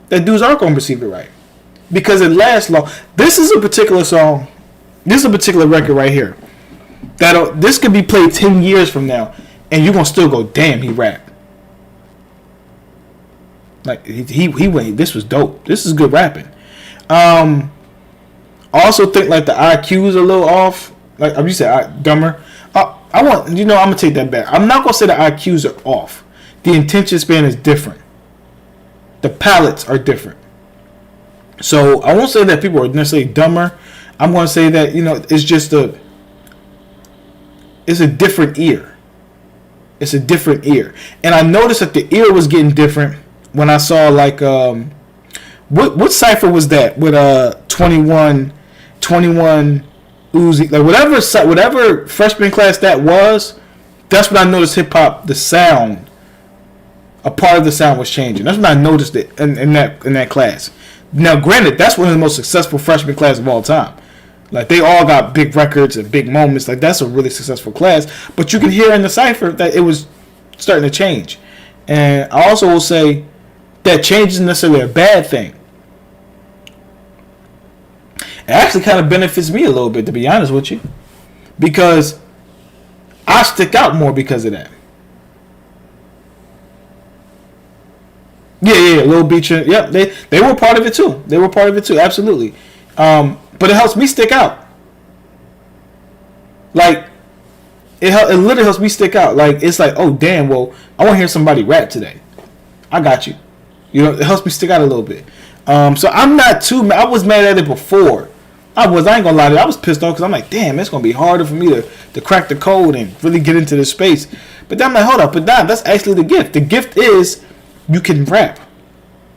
that dudes are going to perceive it right because it lasts long. This is a particular song. This is a particular record right here. This could be played 10 years from now, and you're going to still go, damn, he rapped. Like, he went, this was dope. This is good rapping. I also think, like, the IQ is a little off. Like, you said, dumber. I'm going to take that back. I'm not going to say the IQs are off. The attention span is different. The palettes are different. So, I won't say that people are necessarily dumber. I'm going to say that, it's just it's a different ear. It's a different ear. And I noticed that the ear was getting different when I saw, like, what cipher was that with 21 Uzi, like whatever freshman class that was. That's when I noticed hip hop, the sound, a part of the sound was changing. That's when I noticed it in that class. Now, granted, that's one of the most successful freshman class of all time. Like, they all got big records and big moments. Like, that's a really successful class. But you can hear in the cipher that it was starting to change. And I also will say that change isn't necessarily a bad thing. It actually kind of benefits me a little bit, to be honest with you. Because I stick out more because of that. Yeah, Lil Beach. Yep, they were part of it too. Absolutely. But it helps me stick out. Like, it literally helps me stick out. Like, it's like, oh, damn, well, I want to hear somebody rap today. I got you. It helps me stick out a little bit. So I'm not too mad. I was mad at it before. I ain't gonna lie to you. I was pissed off because I'm like, damn, it's gonna be harder for me to crack the code and really get into this space. But then I'm like, hold up, but that's actually the gift. The gift is you can rap.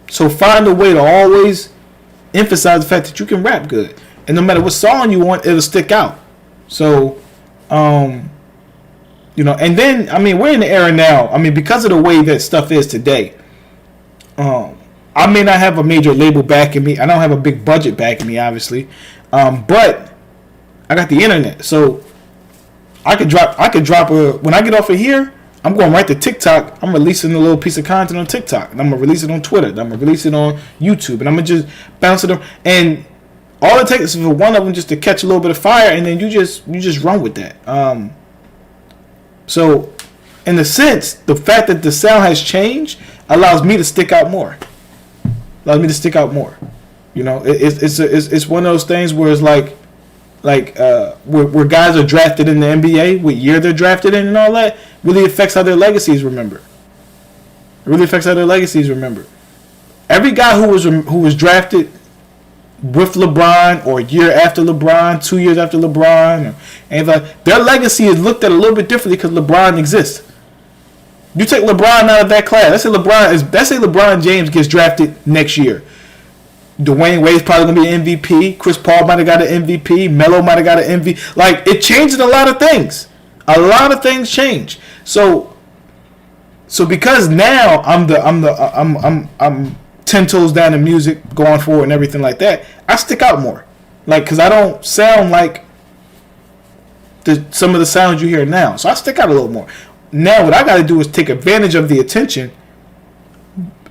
So find a way to always emphasize the fact that you can rap good. And no matter what song you want, it'll stick out. So, and then, we're in the era now. Because of the way that stuff is today, I may not have a major label backing me. I don't have a big budget backing me, obviously. But I got the internet. So I could drop when I get off of here, I'm going right to TikTok. I'm releasing a little piece of content on TikTok. And I'm going to release it on Twitter. And I'm going to release it on YouTube. And I'm going to just bounce it on. And all it takes is for one of them just to catch a little bit of fire. And then you just run with that. So, in a sense, the fact that the sound has changed allows me to stick out more. It's one of those things where it's like where guys are drafted in the NBA, what year they're drafted in and all that, really affects how their legacy is remembered. Every guy who was drafted with LeBron or a year after LeBron, 2 years after LeBron, their legacy is looked at a little bit differently because LeBron exists. You take LeBron out of that class. Let's say LeBron James gets drafted next year. Dwayne Wade's probably gonna be an MVP. Chris Paul might have got an MVP. Melo might have got an MVP. Like, it changes a lot of things. A lot of things change. So because now I'm 10 toes down in music, going forward and everything like that, I stick out more. Like, because I don't sound like some of the sounds you hear now. So I stick out a little more. Now what I got to do is take advantage of the attention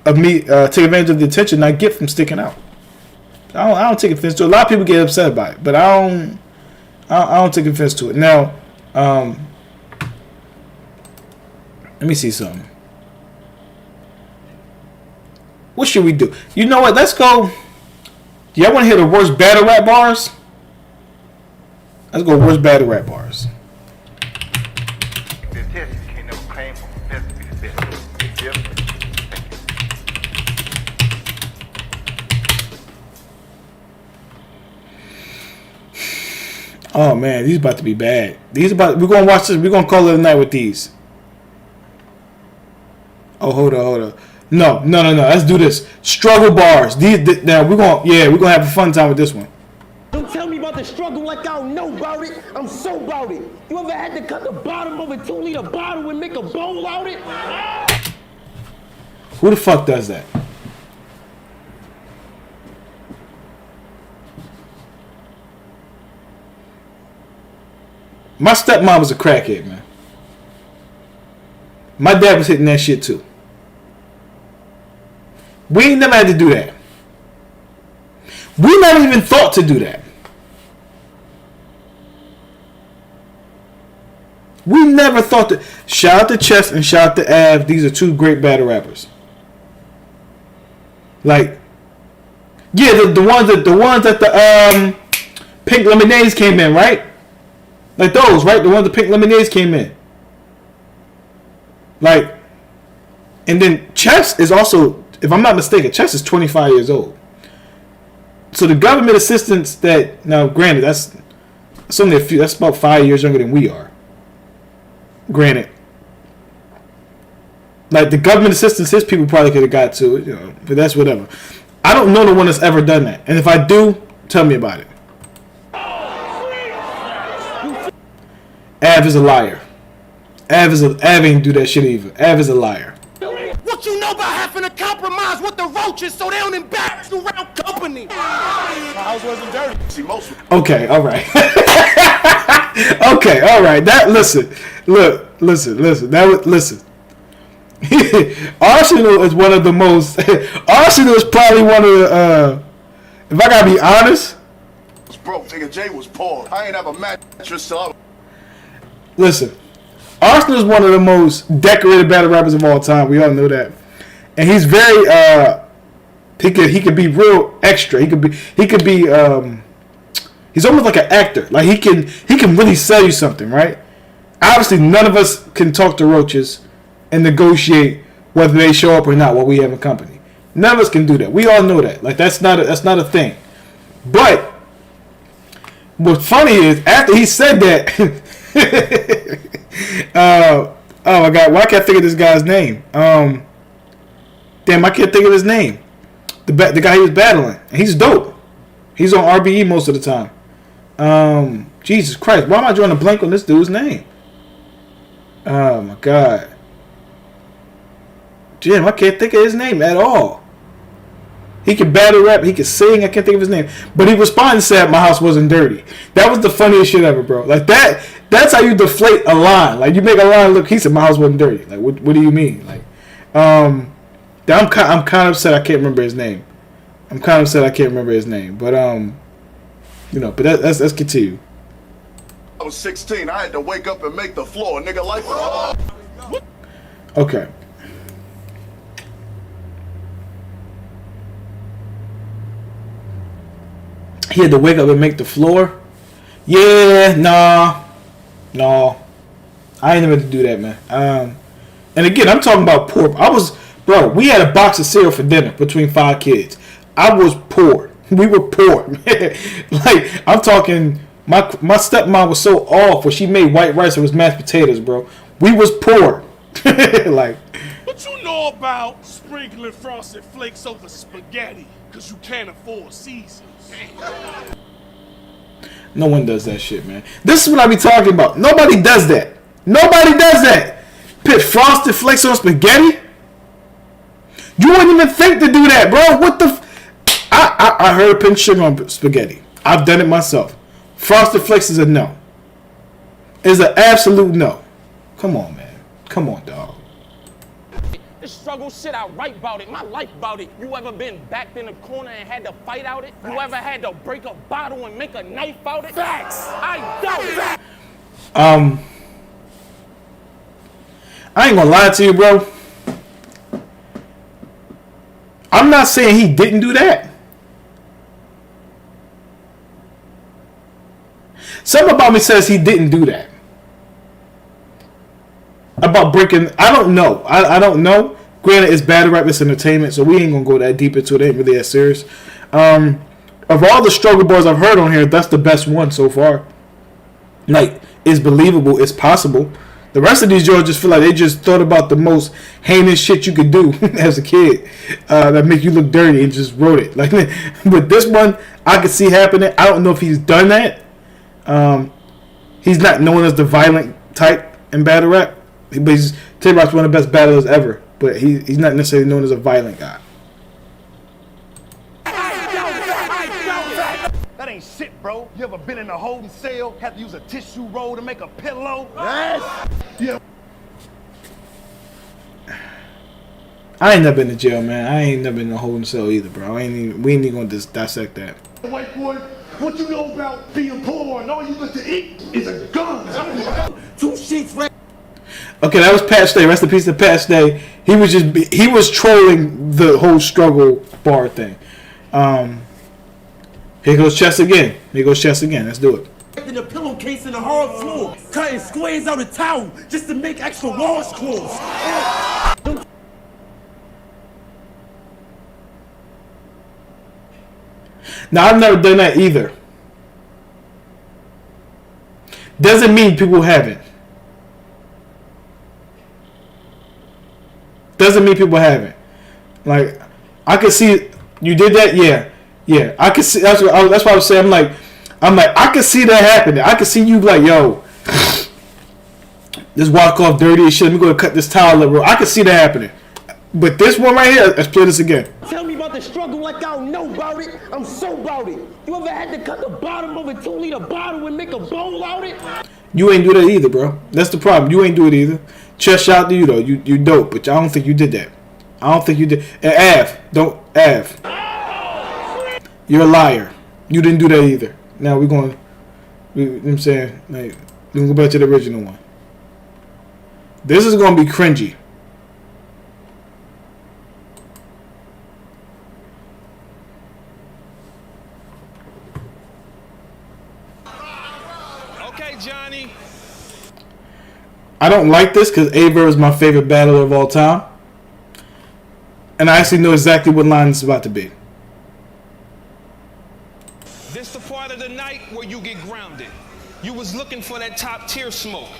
of me, take advantage of the attention I get from sticking out. I don't take offense to it. A lot of people get upset by it, but I don't take offense to it. Now, let me see something. What should we do? You know what? Let's go. Do y'all want to hear the worst battle rap bars? Let's go worst battle rap bars. The test, you can't never claim for the best to be the best. You feel me? Oh man, these about to be bad. We're gonna watch this. We're gonna call it a night with these. Oh, hold on. No. Let's do this. Struggle bars. Now we're gonna have a fun time with this one. Don't tell me about the struggle like I don't know about it. I'm so about it. You ever had to cut the bottom of a 2-liter bottle and make a bowl out it? Who the fuck does that? My stepmom was a crackhead, man. My dad was hitting that shit too. We ain't never had to do that. We never even thought to do that. We never thought to. Shout out to Chess and shout out to Av. These are two great battle rappers. Like, yeah, the ones that the Pink Lemonades came in, right? Like those, right? The ones the Pink Lemonades came in. Like, and then Chess is also, if I'm not mistaken, Chess is 25 years old. So the government assistance that, now granted, that's only a few, that's about 5 years younger than we are. Granted. Like, the government assistance his people probably could have got to, you know, but that's whatever. I don't know the one that's ever done that. And if I do, tell me about it. Av is a liar. Av ain't do that shit either. Av is a liar. What you know about having to compromise with the roaches so they don't embarrass you around company? My house wasn't dirty. See, most. Okay, all right. Okay, all right. That listen. Arsenal is one of the most. Arsenal is probably one of the. If I gotta be honest. Was broke. Nigga Jay was poor. I ain't have a mattress so. Listen, Arsenal is one of the most decorated battle rappers of all time. We all know that, and he's very he could be real extra. He could be he's almost like an actor. Like he can really sell you something, right? Obviously, none of us can talk to roaches and negotiate whether they show up or not while we have a company. None of us can do that. We all know that. Like that's not a thing. But what's funny is after he said that. Oh my god, why can't I think of this guy's name? Damn, I can't think of his name. The guy he was battling. He's dope. He's on RBE most of the time. Jesus Christ, why am I drawing a blank on this dude's name? Oh my god. Jim, I can't think of his name at all. He could battle rap, he could sing, I can't think of his name. But he responded and said my house wasn't dirty. That was the funniest shit ever, bro. Like that's how you deflate a line. Like you make a line look, he said my house wasn't dirty. Like what do you mean? Like I'm kind of upset I can't remember his name. But you know, but let's continue. I was 16. I had to wake up and make the floor. Nigga, life was hard. Okay. He had to wake up and make the floor. Yeah, no. I ain't never to do that, man. And again, I'm talking about poor. We had a box of cereal for dinner between 5 kids. I was poor. We were poor. Like, I'm talking, my stepmom was so off when she made white rice, it was mashed potatoes, bro. We was poor. Like, What you know about sprinkling frosted flakes over spaghetti? Cause you can't afford seasons. no one does that shit, man. This is what I be talking about. Nobody does that. Nobody does that. Put frosted flakes on spaghetti? You wouldn't even think to do that, bro. What the? I heard putting sugar on spaghetti. I've done it myself. Frosted flakes is a no. It's an absolute no. Come on, man. Come on, dog. This struggle shit, I write about it. My life about it. You ever been backed in a corner and had to fight out it? You ever had to break a bottle and make a knife out it? Facts. I doubt it. I ain't gonna lie to you, bro. I'm not saying he didn't do that. Something about me says he didn't do that. About breaking, I don't know. I don't know. Granted, it's battle rap, it's entertainment, so we ain't gonna go that deep into it. It ain't really that serious. Of all the struggle bars I've heard on here, that's the best one so far. Like, it's believable, it's possible. The rest of these joints just feel like they just thought about the most heinous shit you could do as a kid that make you look dirty and just wrote it. Like, but this one, I could see happening. I don't know if he's done that. He's not known as the violent type in battle rap, but he's Tay Rock's one of the best battlers ever. But he's not necessarily known as a violent guy. That ain't shit, bro. You ever been in a holding cell, had to use a tissue roll to make a pillow? Yes. Yeah. I ain't never been to jail, man. I ain't never been in a holding cell either, bro. We ain't even gonna just dissect that. White boy, what you know about being poor and all you get to eat is a gun? 2 sheets right. Okay, that was Patch Day. Rest in peace to Patch Day. He was trolling the whole struggle bar thing. Here goes Chess again. Let's do it. In the pillowcase in the hard floor, cutting squares out of towel just to make extra washcloths. Now, I've never done that either. Doesn't mean people haven't. Like, I could see you did that. Yeah. I could see. That's why I was saying. I'm like, I could see that happening. I could see you like, yo, this walk off dirty as shit. Let me go and cut this towel up, bro. I could see that happening. But this one right here, let's play this again. Tell me about the struggle like I don't know about it. I'm so about it. You ever had to cut the bottom of a 2-liter bottle and make a bowl out it? You ain't do that either, bro. That's the problem. You ain't do it either. Chest shout out to you though. You dope, but I don't think you did that. I don't think you did. And Av. You're a liar. You didn't do that either. Now you know what I'm saying? Like, we're gonna go back to the original one. This is gonna be cringy. Okay, Johnny. I don't like this because Averb is my favorite battler of all time. And I actually know exactly what line it's about to be. This the part of the night where you get grounded. You was looking for that top tier smoke,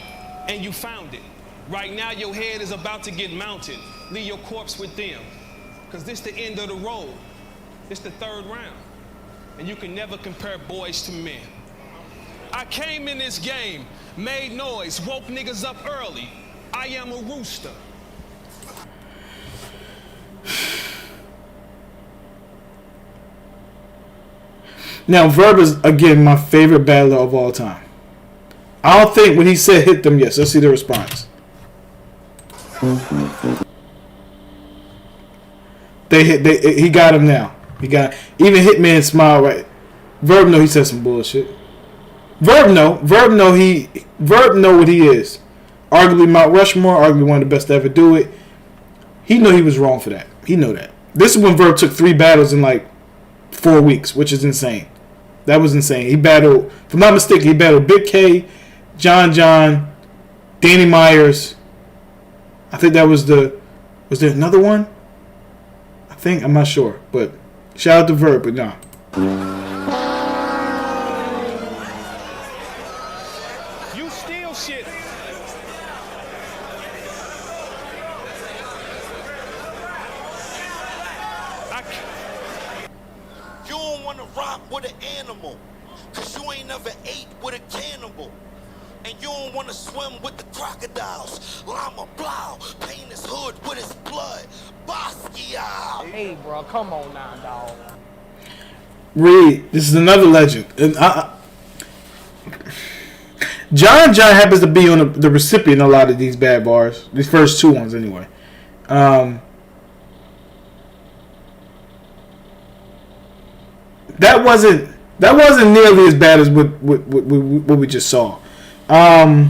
and you found it. Right now your head is about to get mounted. Leave your corpse with them. Cause this the end of the road. It's the 3rd round. And you can never compare boys to men. I came in this game, made noise, woke niggas up early. I am a rooster. Now, Verb is, again, my favorite battler of all time. I don't think when he said hit them, yes. Let's see the response. He got him now. Even Hitman smiled right. Verb know he said some bullshit. Verb know what he is. Arguably Mount Rushmore, arguably one of the best to ever do it. He know he was wrong for that. He know that. This is when Verb took 3 battles in like 4 weeks, which is insane. That was insane. He battled, if I'm not mistaken, he battled Big K, John, Danny Myers. I think that was there another one? I'm not sure. But shout out to Verb, but nah. You steal shit. rock with an animal. Cause you ain't never ate with a cannibal. And you don't wanna swim with the crocodiles. Llama Blau, paint his hood with his blood. Basquiat. Hey, bro, come on now, dog. Reed, this is another legend. And John happens to be on the recipient of a lot of these bad bars. These first two ones, anyway. That wasn't nearly as bad as what we just saw. But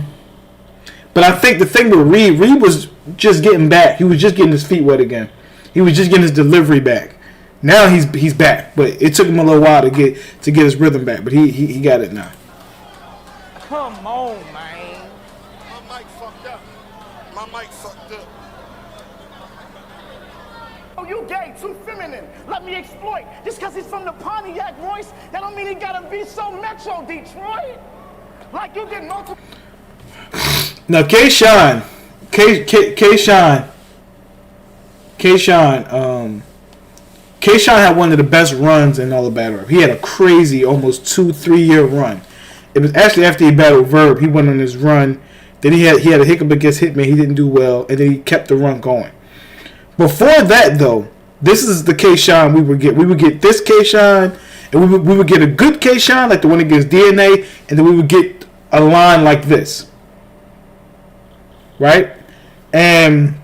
I think the thing with Reed was just getting back. He was just getting his feet wet again. He was just getting his delivery back. Now he's back, but it took him a little while to get his rhythm back. But he got it now. Come on, man. My mic fucked up. My mic fucked up. Oh, you gay, too feminine. Let me exploit. Just because he's from the Pontiac Royce, that don't mean he gotta be so Metro Detroit. Like you did multiple. Now, K-Shine had one of the best runs in all of battle rap. He had a crazy, almost 2-3 year run. It was actually after he battled Verb, he went on his run. Then he had a hiccup against Hitman. He didn't do well, and then he kept the run going. Before that, though, this is the K-Shine we would get. We would get this K-Shine, and we would get a good K-Shine, like the one against DNA, and then we would get a line like this. Right? And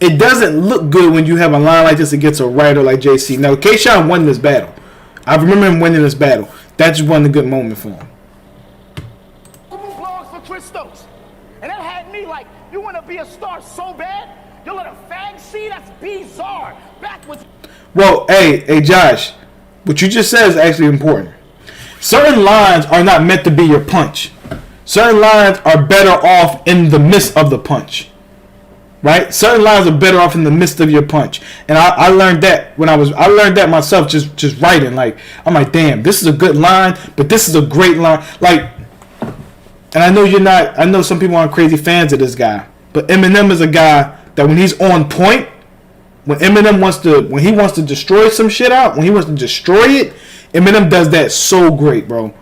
it doesn't look good when you have a line like this against a writer like JC. Now, K-Shine won this battle. I remember him winning this battle. That just wasn't a good moment for him. Blogs for Christos. And that had me like, you want to be a star so bad? You let a fag see? That's bizarre. Backwards. Well, hey, Josh, what you just said is actually important. Certain lines are not meant to be your punch. Certain lines are better off in the midst of the punch. Right? Certain lines are better off in the midst of your punch. And I learned that I learned that myself just writing. Like, I'm like, damn, this is a good line, but this is a great line. Like, and I know some people aren't crazy fans of this guy, but Eminem is a guy that when he's on point, when he wants to destroy some shit out, when he wants to destroy it, Eminem does that so great, bro.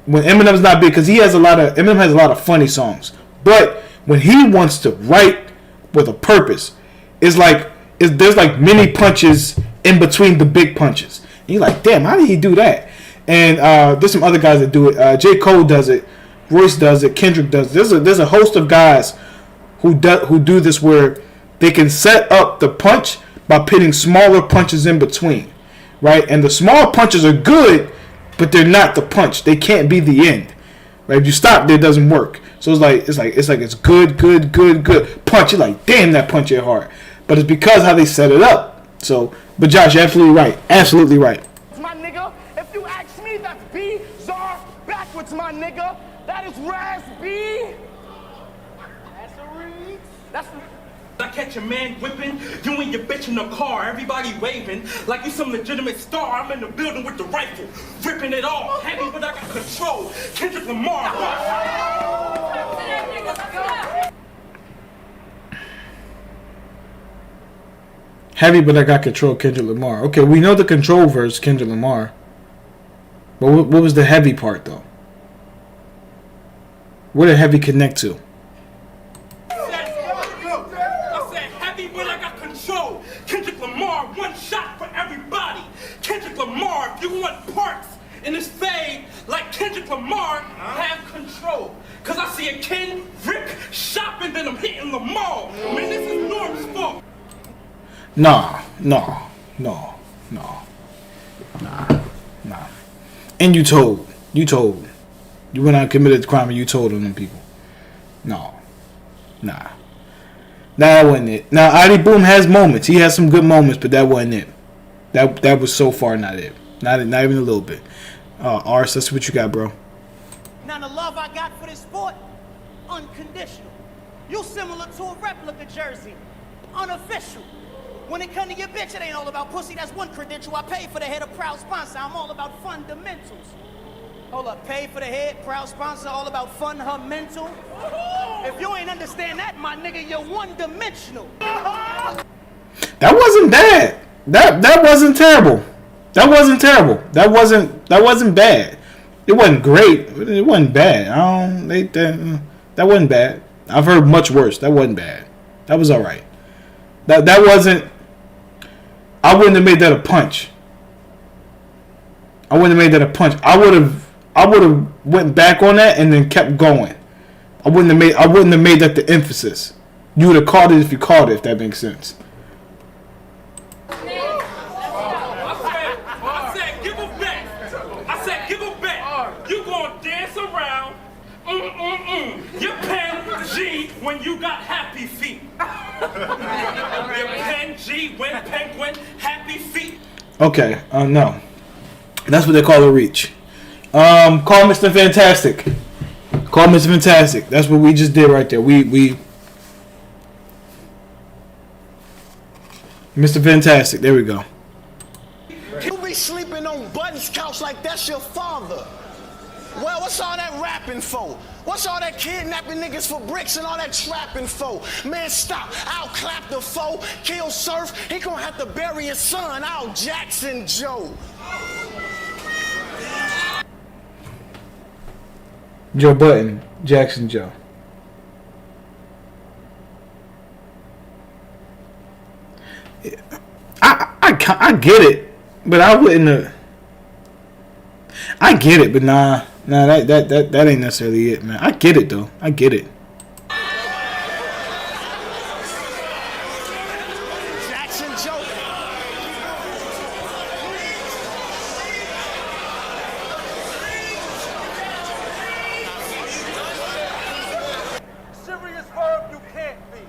When Eminem's not big, because Eminem has a lot of funny songs, but when he wants to write with a purpose, there's like mini punches in between the big punches. And you're like, damn, how did he do that? And there's some other guys that do it. J. Cole does it. Royce does it. Kendrick does it. There's a host of guys who do this where they can set up the punch by putting smaller punches in between, right? And the small punches are good, but they're not the punch. They can't be the end, right? If you stop there, it doesn't work. So it's good punch. You're like, damn, that punch hit hard. But it's because how they set it up. So, but Josh, you're absolutely right. Absolutely right. My nigga, if you ask me, that's bizarre backwards, my nigga. That is Raz B. That's a Reed. That's. I catch a man whipping, you and your bitch in the car, everybody waving like you some legitimate star. I'm in the building with the rifle, ripping it off, heavy but I got control. Kendrick Lamar. Heavy but I got control, Kendrick Lamar. Okay, we know the control verse, Kendrick Lamar. But what was the heavy part though? Where did heavy connect to? Kendrick Lamar, one shot for everybody. Kendrick Lamar, if you want parts in this fade like Kendrick Lamar, have control. Cause I see a Ken Rick shopping, then I'm hitting Lamar. Man, this is Norm's fault. Nah. And you told. You went out and committed the crime and you told on them people. Nah. That wasn't it. Now, Adi Boom has moments. He has some good moments, but that wasn't it. That was so far not it. Not even a little bit. Ars, that's what you got, bro. Now, the love I got for this sport, unconditional. You similar to a replica jersey, unofficial. When it come to your bitch, it ain't all about pussy. That's one credential. I pay for the head, a proud sponsor. I'm all about fundamentals. Hold up, pay for the head, proud sponsor, all about fun, her mental. If you ain't understand that, my nigga, you're one-dimensional. That wasn't bad. That wasn't terrible. That wasn't terrible. That wasn't bad. It wasn't great. It wasn't bad. That wasn't bad. I've heard much worse. That wasn't bad. That was all right. That wasn't. I wouldn't have made that a punch. I would have went back on that and then kept going. I wouldn't have made that the emphasis. You would have called it if you called it, if that makes sense. I said, give her back. I said, give her back. You gonna dance around. Your pen G when you got happy feet. Your pen G when penguin happy feet. Okay, no. That's what they call a reach. Call Mr. Fantastic. Call Mr. Fantastic. That's what we just did right there. We Mr. Fantastic. There we go. You be sleeping on Button's couch like that's your father. Well, what's all that rapping for? What's all that kidnapping niggas for bricks and all that trapping for? Man, stop. I'll clap the foe, kill Surf. He gonna have to bury his son, Al Jackson Joe. Joe Button, Jackson Joe. I get it, but I wouldn't have. I get it, but nah, that ain't necessarily it, man. I get it though. I get it. Jackson Joe. Serious verb you can't be.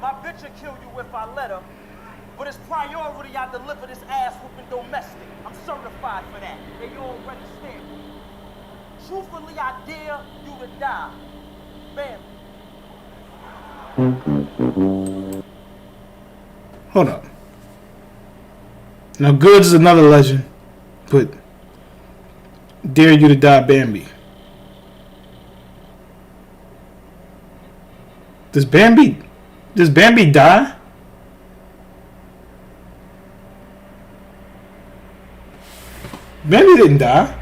My bitch will kill you if I let her. But it's priority I deliver this ass whooping domestic. I'm certified for that. They all understand. Truthfully, I dare you to die. Bam. Hold up. Now, Goods is another legend, but dare you to die, Bambi. Does Bambi die? Bambi didn't die.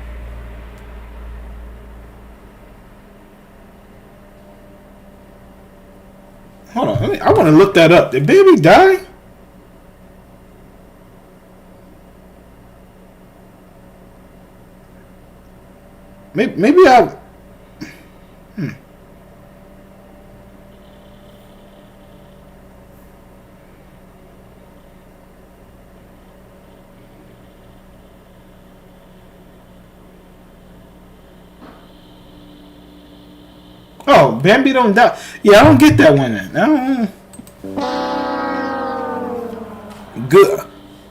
Hold on, I want to look that up. Did Bambi die? Maybe I. Oh, Bambi don't die. Yeah, I don't get that one then. I don't. Good.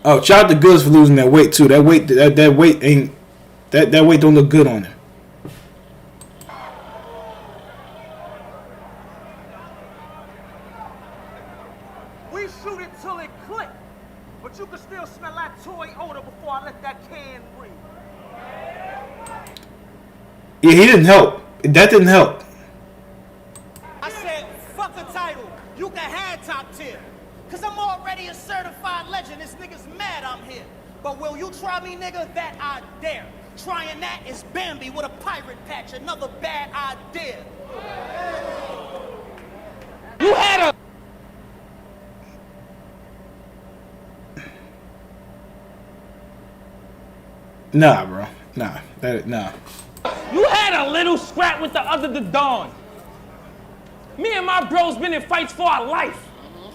Oh, shout out to Goods for losing that weight too. That weight ain't. That weight don't look good on him. We shoot it till it click, but you can still smell that toy odor before I let that can breathe. Yeah, he didn't help. That didn't help. I said, fuck a title. You can have top tier. Cause I'm already a certified legend. This nigga's mad I'm here. But will you try me, nigga? That I dare. Trying that is Bambi with a pirate patch. Another bad idea. You had a... Nah, bro. Nah. You had a little scrap with the other Don. Me and my bros been in fights for our life.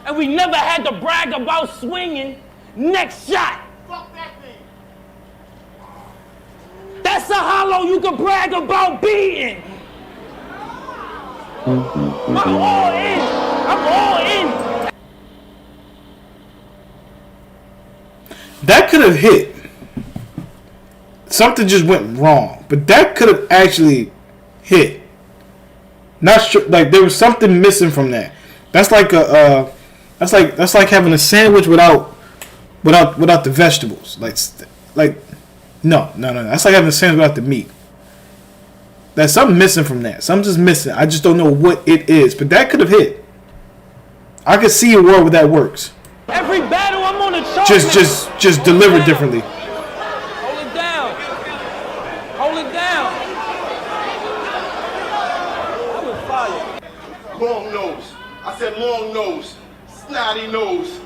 And we never had to brag about swinging. Next shot. Fuck that thing. That's a hollow you can brag about beating. I'm all in. I'm all in. That could have hit. Something just went wrong, but that could have actually hit. Not sure, like there was something missing from that. That's like a, that's like having a sandwich without the vegetables. Like no. That's like having a sandwich without the meat. There's something missing from that. Something's just missing. I just don't know what it is, but that could have hit. I could see a world where that works. Every battle I'm on a just delivered differently. Hold it down. Hold it down. That was fire. Long nose. I said long nose. Snotty nose.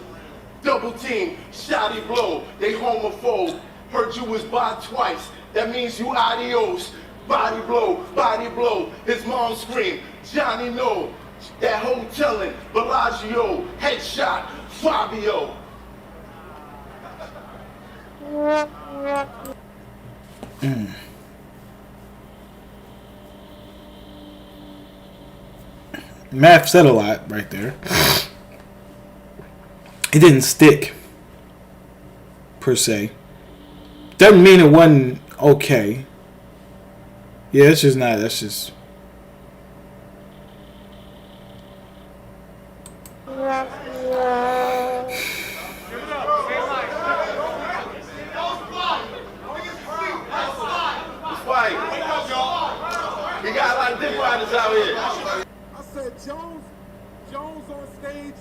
Double team. Shoddy blow. They homophobe. Heard you was by twice. That means you adios. Body blow. His mom scream. Johnny no. That hotelin'. Bellagio. Headshot. Fabio. Math said a lot right there. It didn't stick, per se. Doesn't mean it wasn't okay. Yeah, it's just not. That's just. We got a lot of dick riders out here. I said, Jones on stage.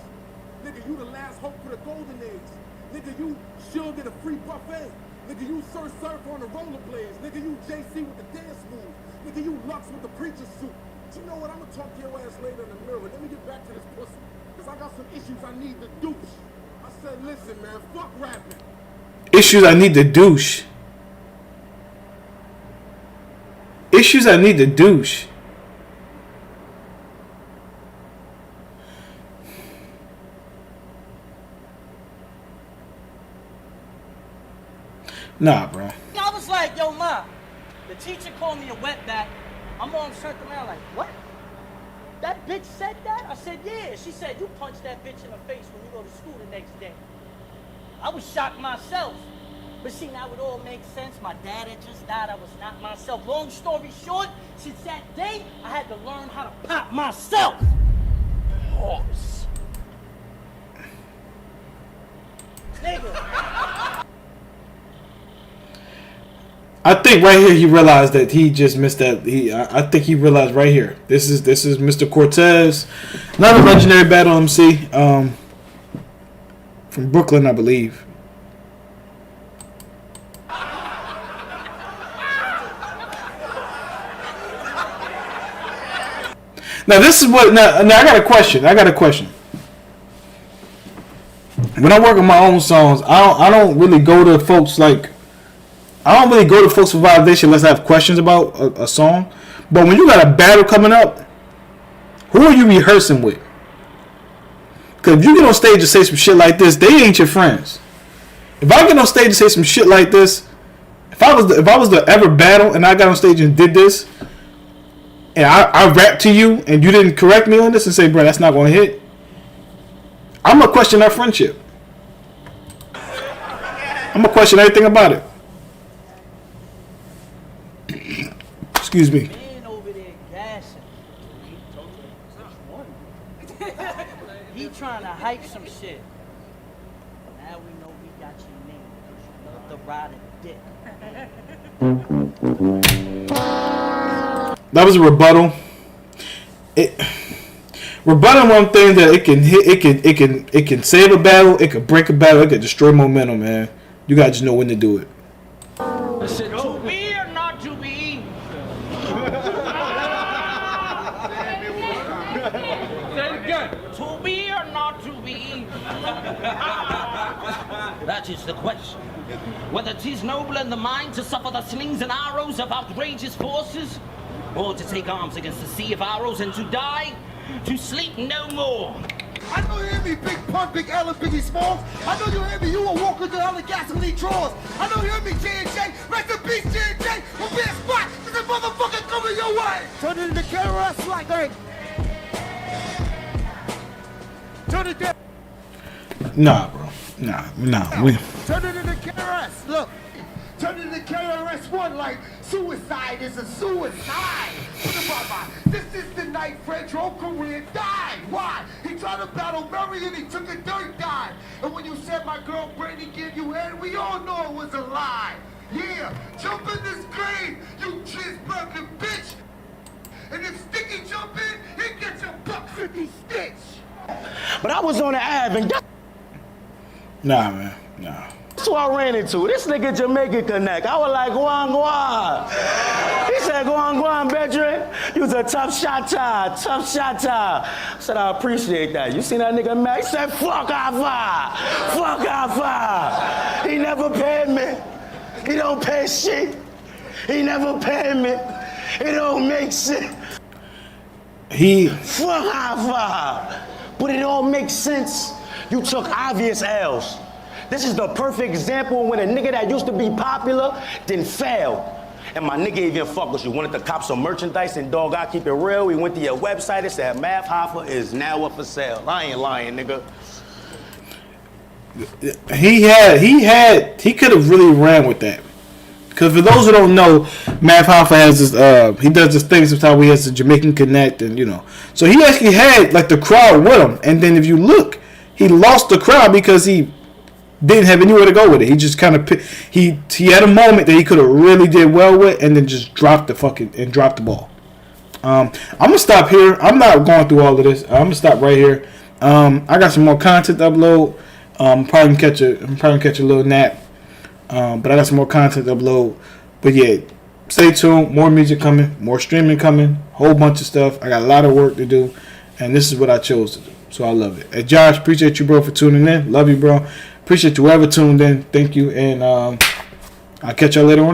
Nigga, you the last hope for the golden age. Nigga, you should get a free buffet. Nigga, you surf on the rollerblades. Nigga, you JC with the dance moves. Nigga, you Lux with the preacher suit. But you know what? I'm gonna talk to your ass later in the mirror. Let me get back to this pussy. Cause I got some issues I need to douche. I said, listen, man, fuck rapping. Issues I need to douche. Issues I need to douche. Nah, bro. I was like, yo, ma, the teacher called me a wetback. My mom turned around like, what? That bitch said that? I said, yeah. She said, you punched that bitch in the face when you go to school the next day. I was shocked myself. But see, now it all makes sense. My dad had just died. I was not myself. Long story short, since that day, I had to learn how to pop myself. Horse. Nigga. I think right here he realized that he just missed that. I think he realized right here. This is Mr. Cortez, not a legendary battle MC, from Brooklyn, I believe. Now this is what. Now I got a question. When I work on my own songs, I don't really go to folks like. I don't really go to folks for validation unless I have questions about a song. But when you got a battle coming up, who are you rehearsing with? Because if you get on stage and say some shit like this, they ain't your friends. If I get on stage and say some shit like this, if I was to ever battle and I got on stage and did this, and I rapped to you and you didn't correct me on this and say, bro, that's not going to hit, I'm going to question our friendship. I'm going to question everything about it. Excuse me. Man over there gassing. He trying to hype some shit. Now we know we got your name because you love to ride a dick. That was a rebuttal. Rebuttal one thing that it can hit, it can save a battle, it can break a battle, it can destroy momentum, man. You gotta just know when to do it. I said, to be or not to be? Say it again. To be or not to be? That is the question. Whether 'tis noble in the mind to suffer the slings and arrows of outrageous forces, or to take arms against the sea of arrows and to die, to sleep no more. I know you hear me, Big Pun, Big L, and Biggie Smalls. I know you hear me, you a walker to hell and gasoline drawers. I know you hear me, J&J, rest in peace, J&J, will be a spot, cause this motherfucker coming your way. Turn it into KRS like that. Turn it down. Nah, bro. Nah. Turn it into KRS, look. Turn it into KRS-One like suicide is a suicide. This is the night Fredro Korean died. Why? He tried to battle Murray and he took a dirt dive. And when you said my girl Brady gave you head, we all know it was a lie. Yeah, jump in this grave, you cheeseburger bitch. And if Sticky jump in, he gets your buck 50 stitch. But I was on the Ave and Nah, man. Nah. That's who I ran into. This nigga Jamaican Connect. I was like, Guan. He said, Guan, Bedrin. You was a tough shotter. I said, I appreciate that. You seen that nigga mad? He said, fuck Alpha. He never paid me. He don't pay shit. He never paid me. It don't make shit. Fuck Alpha. But it all makes sense. You took obvious L's. This is the perfect example when a nigga that used to be popular then failed. And my nigga even fuck with you. Wanted to cop some merchandise and dog, I keep it real. We went to your website and said Math Hoffa is now up for sale. I ain't lying, nigga. He could have really ran with that. Because for those who don't know, Math Hoffa has this, he does this thing sometimes where he has the Jamaican Connect and, you know. So he actually had, like, the crowd with him. And then if you look, he lost the crowd because he didn't have anywhere to go with it. He just kind of, he had a moment that he could have really did well with and then just dropped the ball. I'm going to stop here. I'm not going through all of this. I'm going to stop right here. I got some more content to upload. I'm probably gonna catch a little nap. But I got some more content to upload. But yeah, stay tuned. More music coming. More streaming coming. Whole bunch of stuff. I got a lot of work to do. And this is what I chose to do. So I love it. Hey, Josh, appreciate you, bro, for tuning in. Love you, bro. Appreciate whoever tuned in. Thank you. And I'll catch y'all later on.